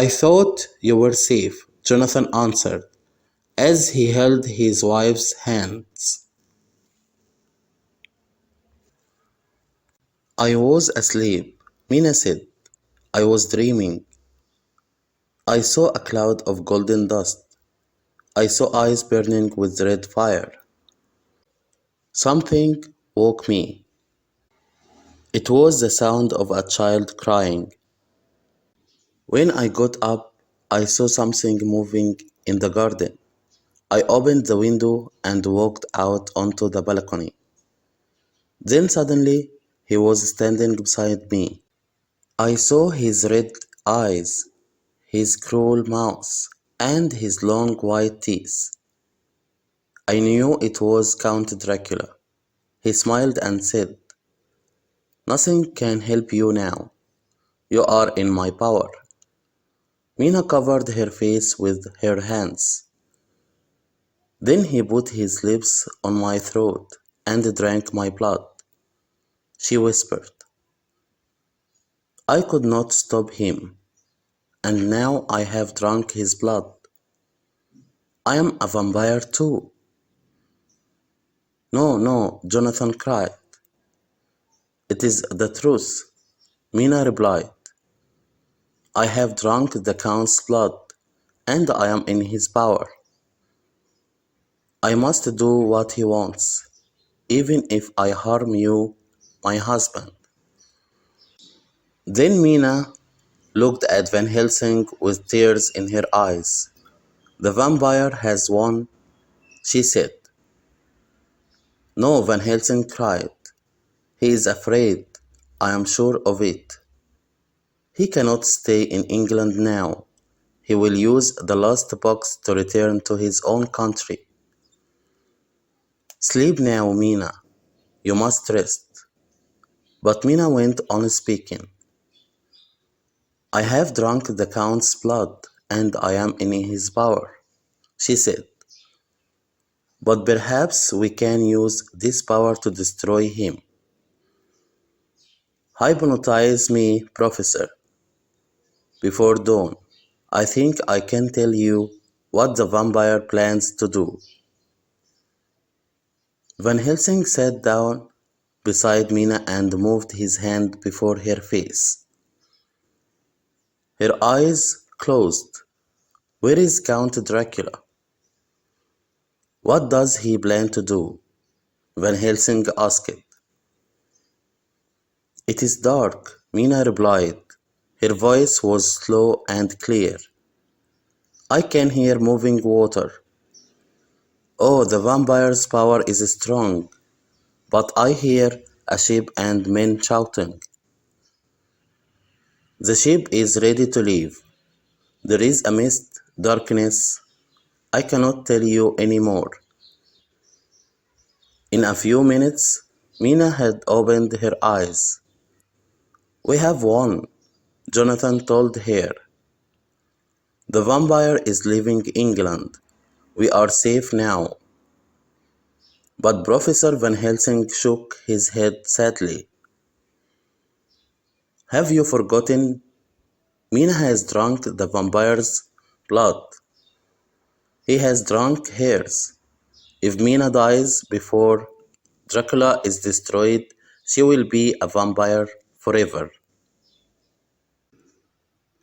S1: "I thought you were safe," Jonathan answered, as he held his wife's hands. "I was asleep," Mina said. "I was dreaming. I saw a cloud of golden dust. I saw eyes burning with red fire. Something woke me. It was the sound of a child crying. When I got up, I saw something moving in the garden. I opened the window and walked out onto the balcony. Then suddenly he was standing beside me. I saw his red eyes, his cruel mouth, and his long white teeth. I knew it was Count Dracula. He smiled and said, "Nothing can help you now. You are in my power." Mina covered her face with her hands. Then he put his lips on my throat and drank my blood, she whispered. I could not stop him, and now I have drunk his blood. I am a vampire too. No, no, Jonathan cried. It is the truth, Mina replied. I have drunk the Count's blood, and I am in his power. I must do what he wants, even if I harm you, my husband. Then Mina looked at Van Helsing with tears in her eyes. The vampire has won, she said. No, Van Helsing cried. He is afraid, I am sure of it. He cannot stay in England now. He will use the last box to return to his own country. Sleep now, Mina. You must rest. But Mina went on speaking. I have drunk the Count's blood, and I am in his power, she said. But perhaps we can use this power to destroy him. Hypnotize me, Professor, before dawn. I think I can tell you what the vampire plans to do. Van Helsing sat down beside Mina and moved his hand before her face. Her eyes closed. Where is Count Dracula? What does he plan to do? Van Helsing asked. It is dark, Mina replied. Her voice was slow and clear. I can hear moving water. Oh, the vampire's power is strong, but I hear a ship and men shouting. The ship is ready to leave. There is a mist, darkness. I cannot tell you any more. In a few minutes, Mina had opened her eyes. We have won, Jonathan told her. The vampire is leaving England. We are safe now. But Professor Van Helsing shook his head sadly. Have you forgotten? Mina has drunk the vampire's blood. He has drunk hers. If Mina dies before Dracula is destroyed, she will be a vampire forever.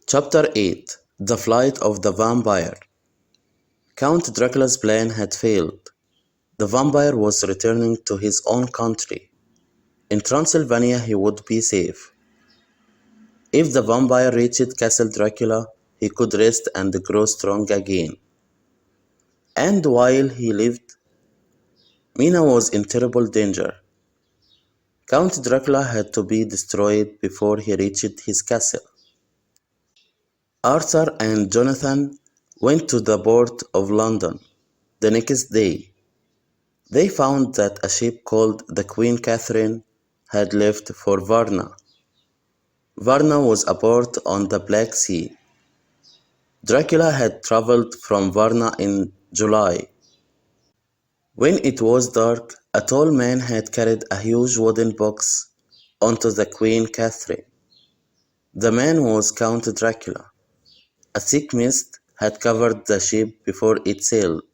S1: Chapter 8 The Flight of the Vampire. Count Dracula's plan had failed. The vampire was returning to his own country. In Transylvania he would be safe. If the vampire reached Castle Dracula, he could rest and grow strong again. And while he lived, Mina was in terrible danger. Count Dracula had to be destroyed before he reached his castle. Arthur and Jonathan went to the port of London the next day. They found that a ship called the Queen Catherine had left for Varna. Varna was a port on the Black Sea. Dracula had traveled from Varna in July. When it was dark, a tall man had carried a huge wooden box onto the Queen Catherine. The man was Count Dracula. A thick mist had covered the ship before it sailed,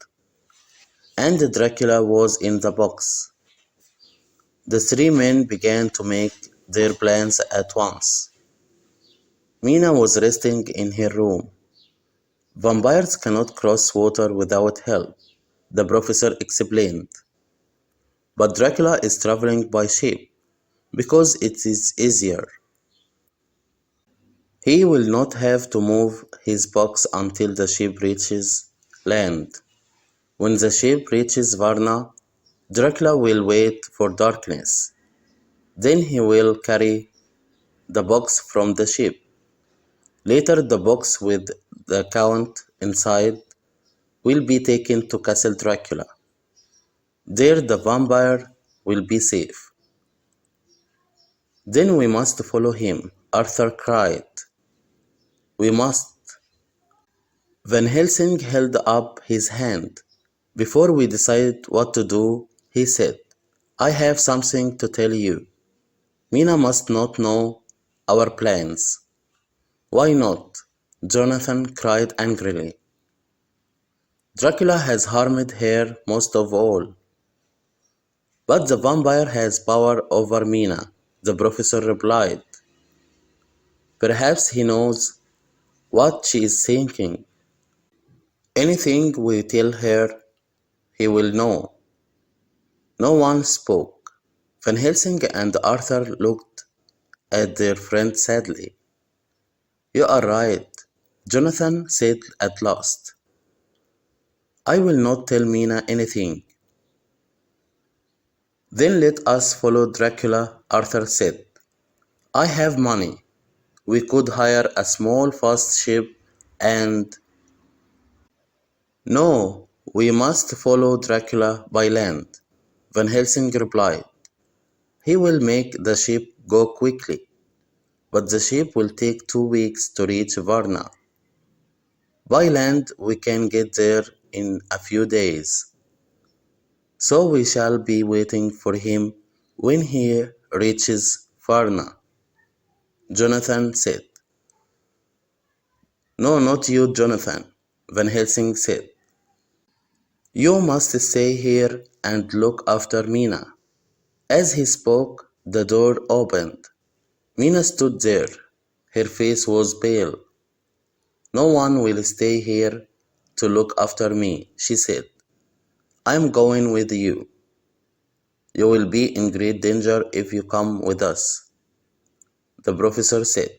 S1: and Dracula was in the box. The three men began to make their plans at once. Mina was resting in her room. Vampires cannot cross water without help, the professor explained. But Dracula is traveling by ship because it is easier. He will not have to move his box until the ship reaches land. When the ship reaches Varna, Dracula will wait for darkness. Then he will carry the box from the ship. Later the box with the Count inside will be taken to Castle Dracula. There the vampire will be safe. Then we must follow him, Arthur cried. We must. Van Helsing held up his hand. Before we decide what to do, he said, I have something to tell you. Mina must not know our plans. Why not? Jonathan cried angrily. Dracula has harmed her most of all. But the vampire has power over Mina, the professor replied. Perhaps he knows what she is thinking. Anything we tell her, he will know. No one spoke. Van Helsing and Arthur looked at their friend sadly. You are right, Jonathan said at last. I will not tell Mina anything. Then let us follow Dracula, Arthur said. I have money. We could hire a small fast ship and... No, we must follow Dracula by land, Van Helsing replied. He will make the ship go quickly, but the ship will take 2 weeks to reach Varna. By land we can get there in a few days. So we shall be waiting for him when he reaches Varna, Jonathan said. No, not you, Jonathan, Van Helsing said. You must stay here and look after Mina. As he spoke, the door opened. Mina stood there. Her face was pale. No one will stay here to look after me, she said. I'm going with you. You will be in great danger if you come with us, the professor said.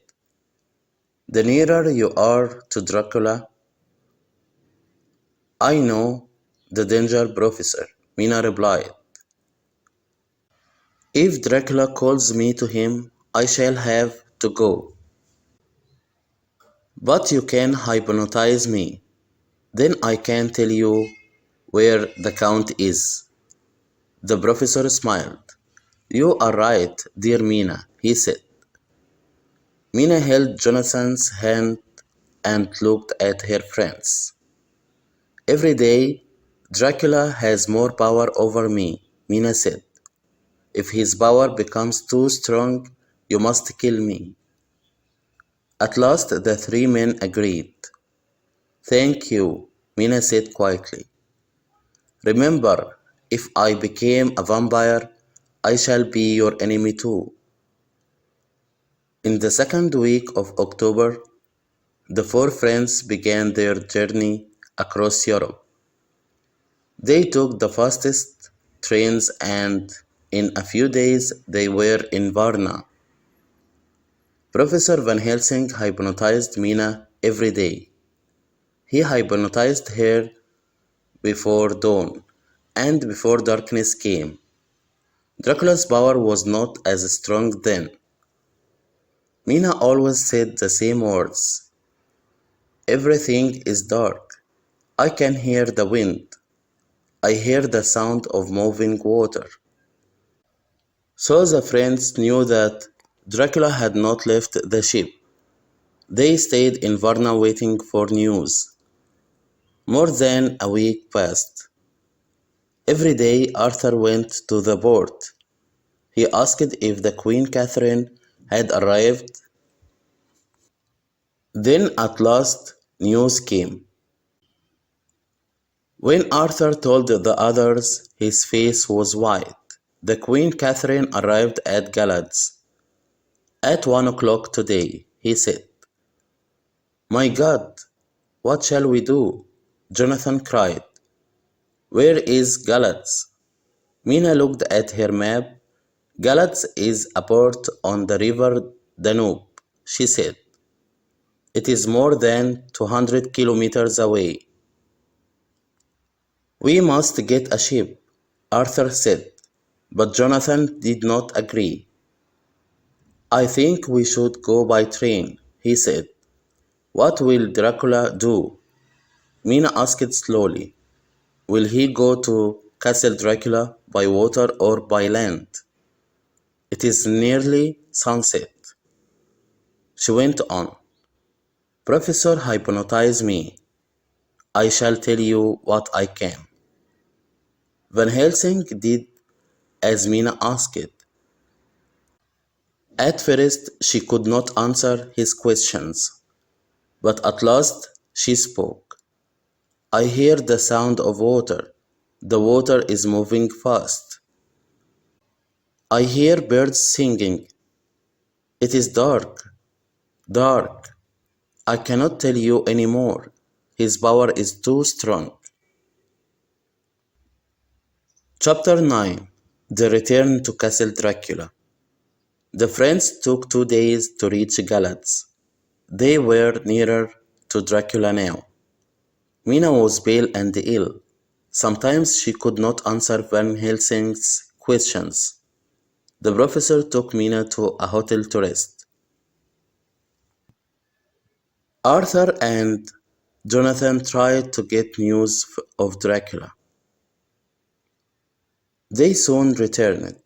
S1: The nearer you are to Dracula, I know the danger, professor, Mina replied. If Dracula calls me to him, I shall have to go. But you can hypnotize me. Then I can tell you where the Count is. The professor smiled. You are right, dear Mina, he said. Mina held Jonathan's hand and looked at her friends. Every day, Dracula has more power over me, Mina said. If his power becomes too strong, you must kill me. At last the three men agreed. Thank you, Mina said quietly. Remember, if I became a vampire, I shall be your enemy too. In the second week of October, the four friends began their journey across Europe. They took the fastest trains and in a few days they were in Varna. Professor Van Helsing hypnotized Mina every day. He hypnotized her before dawn and before darkness came. Dracula's power was not as strong then. Mina always said the same words. Everything is dark. I can hear the wind. I hear the sound of moving water. So the friends knew that Dracula had not left the ship. They stayed in Varna waiting for news. More than a week passed. Every day Arthur went to the port. He asked if the Queen Catherine had arrived. Then at last news came. When Arthur told the others, his face was white. The Queen Catherine arrived at Galad's. At 1 o'clock today, he said. My God, what shall we do? Jonathan cried. Where is Galatz? Mina looked at her map. Galatz is a port on the river Danube, she said. It is more than 200 kilometers away. We must get a ship, Arthur said, but Jonathan did not agree. I think we should go by train, he said. What will Dracula do? Mina asked slowly. Will he go to Castle Dracula by water or by land? It is nearly sunset. She went on. Professor hypnotized me. I shall tell you what I can. Van Helsing did as Mina asked. At first, she could not answer his questions, but at last she spoke. I hear the sound of water. The water is moving fast. I hear birds singing. It is dark, dark. I cannot tell you any more. His power is too strong. Chapter 9. The Return to Castle Dracula. The friends took 2 days to reach Galatz. They were nearer to Dracula now. Mina was pale and ill. Sometimes she could not answer Van Helsing's questions. The professor took Mina to a hotel to rest. Arthur and Jonathan tried to get news of Dracula. They soon returned.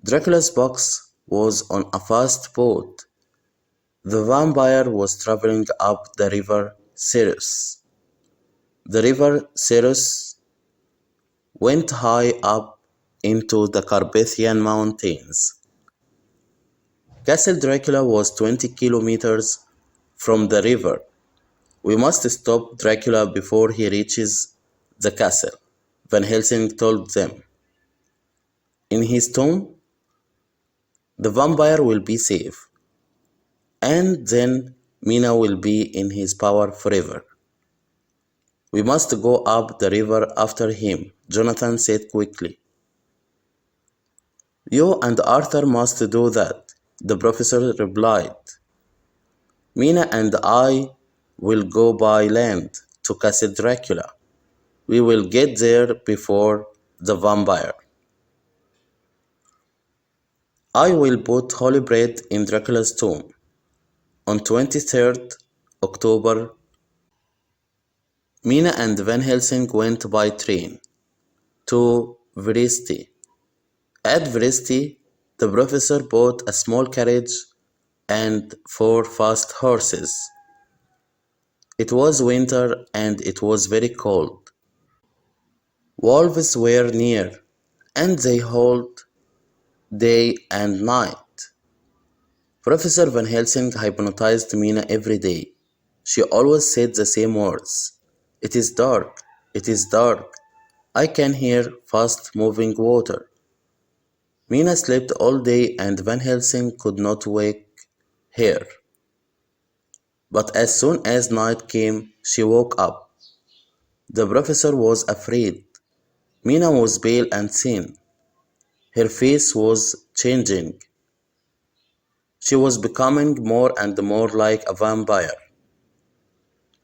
S1: Dracula's box was on a fast boat. The vampire was traveling up the river Ceres. The river Ceres went high up into the Carpathian Mountains. Castle Dracula was 20 kilometers from the river. We must stop Dracula before he reaches the castle, Van Helsing told them. In his tomb, the vampire will be safe, and then Mina will be in his power forever. We must go up the river after him, Jonathan said quickly. You and Arthur must do that, the professor replied. Mina and I will go by land to Castle Dracula. We will get there before the vampire. I will put holy bread in Dracula's tomb. On 23rd October, Mina and Van Helsing went by train to Vristi. At Vristi, the professor bought a small carriage and 4 fast horses. It was winter and it was very cold. Wolves were near, and they howled day and night. Professor Van Helsing hypnotized Mina every day. She always said the same words. It is dark, it is dark. I can hear fast moving water. Mina slept all day and Van Helsing could not wake her. But as soon as night came, she woke up. The professor was afraid. Mina was pale and thin. Her face was changing. She was becoming more and more like a vampire.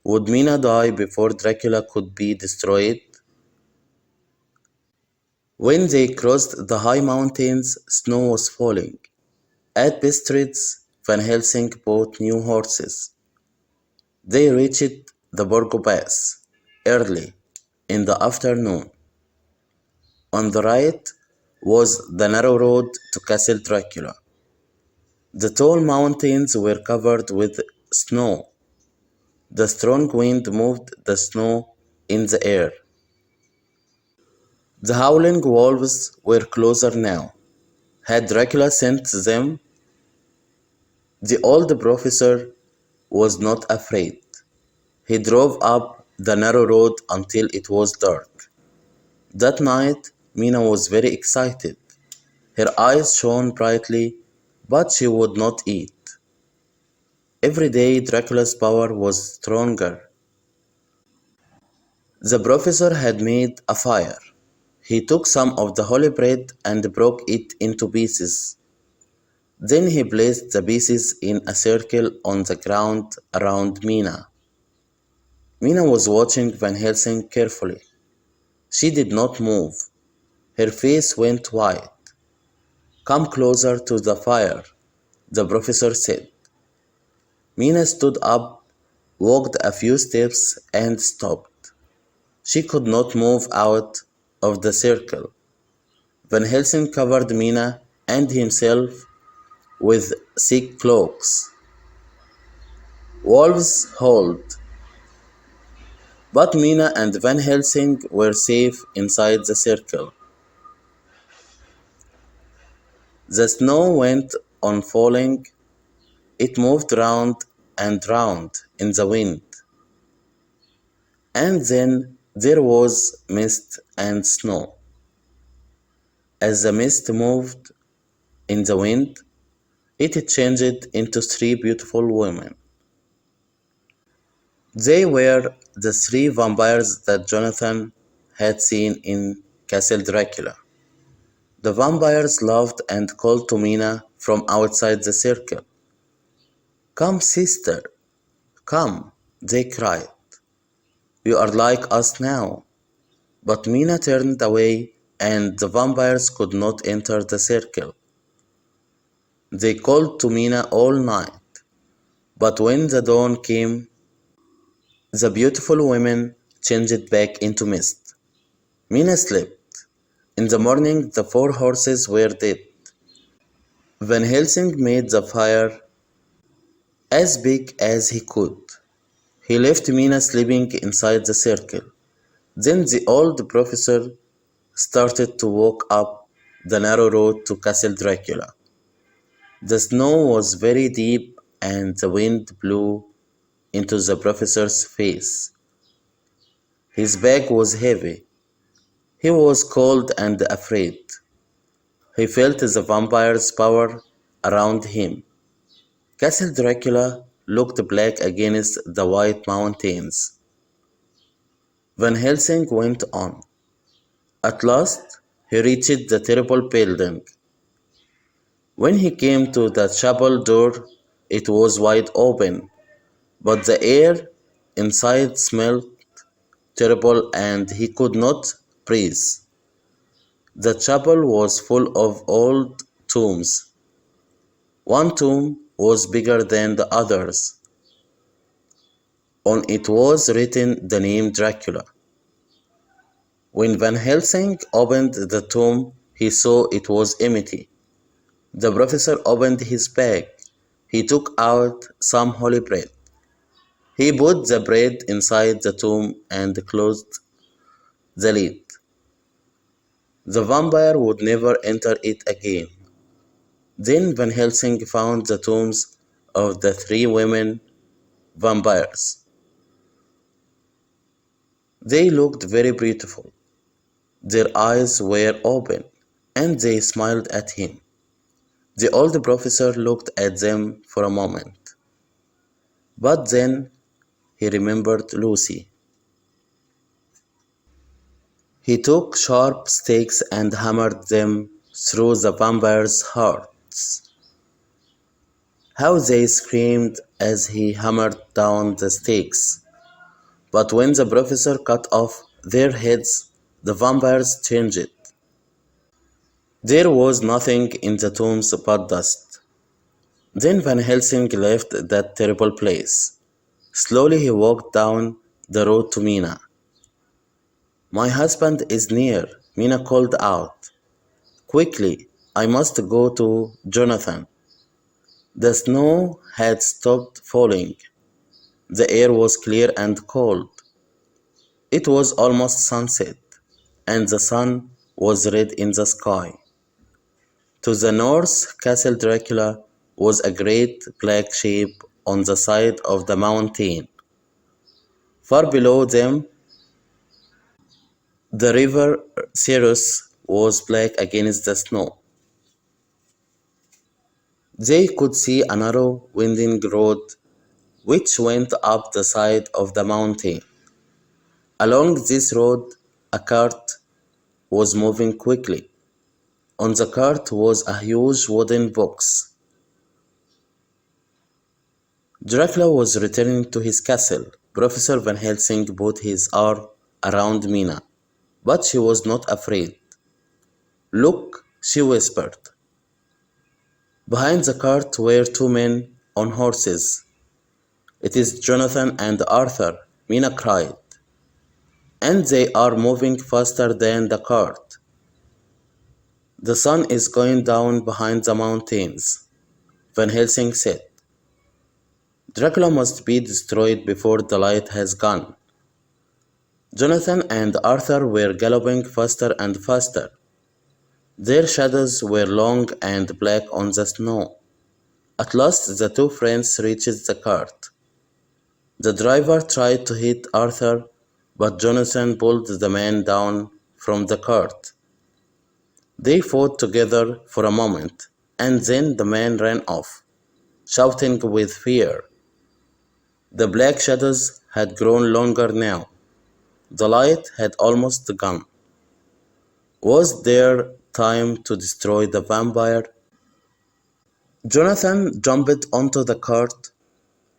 S1: Would Mina die before Dracula could be destroyed? When they crossed the high mountains, snow was falling. At Bistritz, Van Helsing bought new horses. They reached the Borgo Pass early in the afternoon. On the right was the narrow road to Castle Dracula. The tall mountains were covered with snow. The strong wind moved the snow in the air. The howling wolves were closer now. Had Dracula sent them? The old professor was not afraid. He drove up the narrow road until it was dark. That night, Mina was very excited. Her eyes shone brightly, but she would not eat. Every day, Dracula's power was stronger. The professor had made a fire. He took some of the holy bread and broke it into pieces. Then he placed the pieces in a circle on the ground around Mina. Mina was watching Van Helsing carefully. She did not move. Her face went white. Come closer to the fire, the professor said. Mina stood up, walked a few steps, and stopped. She could not move out of the circle. Van Helsing covered Mina and himself with thick cloaks. Wolves howled, But Mina and Van Helsing were safe inside the circle. The snow went on falling. It moved round and round in the wind. And then there was mist and snow. As the mist moved in the wind, it changed into three beautiful women. They were the three vampires that Jonathan had seen in Castle Dracula. The vampires laughed and called to Mina from outside the circle. "Come, sister, come," they cried. "You are like us now." But Mina turned away and the vampires could not enter the circle. They called to Mina all night, but when the dawn came, the beautiful women changed back into mist. Mina slept. In the morning, the four horses were dead. Van Helsing made the fire as big as he could. He left Mina sleeping inside the circle. Then the old professor started to walk up the narrow road to Castle Dracula. The snow was very deep and the wind blew into the professor's face. His back was heavy. He was cold and afraid. He felt the vampire's power around him. Castle Dracula looked black against the white mountains. Van Helsing went on. At last, he reached the terrible building. When he came to the chapel door, it was wide open, but the air inside smelled terrible and he could not breathe. The chapel was full of old tombs. One tomb was bigger than the others. On it was written the name Dracula. When Van Helsing opened the tomb, he saw it was empty. The professor opened his bag. He took out some holy bread. He put the bread inside the tomb and closed the lid. The vampire would never enter it again. Then Van Helsing found the tombs of the three women vampires. They looked very beautiful. Their eyes were open, and they smiled at him. The old professor looked at them for a moment, but then he remembered Lucy. He took sharp stakes and hammered them through the vampires' hearts. How they screamed as he hammered down the stakes! But when the professor cut off their heads, the vampires changed. There was nothing in the tombs but dust. Then Van Helsing left that terrible place. Slowly he walked down the road to Mina. "My husband is near," Mina called out. "Quickly, I must go to Jonathan." The snow had stopped falling. The air was clear and cold. It was almost sunset, and the sun was red in the sky. To the north, Castle Dracula was a great black shape on the side of the mountain. Far below them, the river Ceres was black against the snow. They could see a narrow, winding road which went up the side of the mountain. Along this road, a cart was moving quickly. On the cart was a huge wooden box. Dracula was returning to his castle. Professor Van Helsing put his arm around Mina, but she was not afraid. "Look," she whispered. Behind the cart were two men on horses. "It is Jonathan and Arthur," Mina cried. "And they are moving faster than the cart." "The sun is going down behind the mountains," Van Helsing said. "Dracula must be destroyed before the light has gone." Jonathan and Arthur were galloping faster and faster. Their shadows were long and black on the snow. At last the two friends reached the cart. The driver tried to hit Arthur, but Jonathan pulled the man down from the cart. They fought together for a moment, and then the man ran off, shouting with fear. The black shadows had grown longer now. The light had almost gone. Was there time to destroy the vampire? Jonathan jumped onto the cart.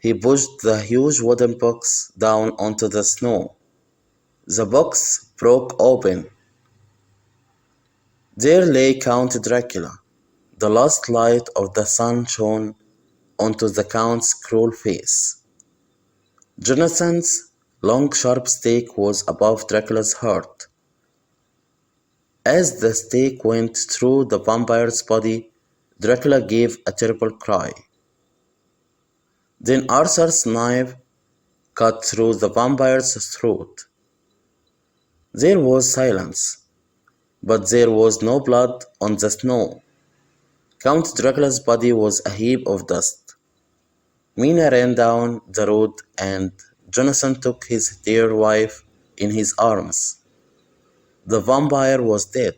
S1: He pushed the huge wooden box down onto the snow. The box broke open. There lay Count Dracula. The last light of the sun shone onto the Count's cruel face. Jonathan's long sharp stake was above Dracula's heart. As the stake went through the vampire's body, Dracula gave a terrible cry. Then Arthur's knife cut through the vampire's throat. There was silence, but there was no blood on the snow. Count Dracula's body was a heap of dust. Mina ran down the road and Jonathan took his dear wife in his arms. The vampire was dead.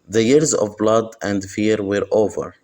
S1: The years of blood and fear were over.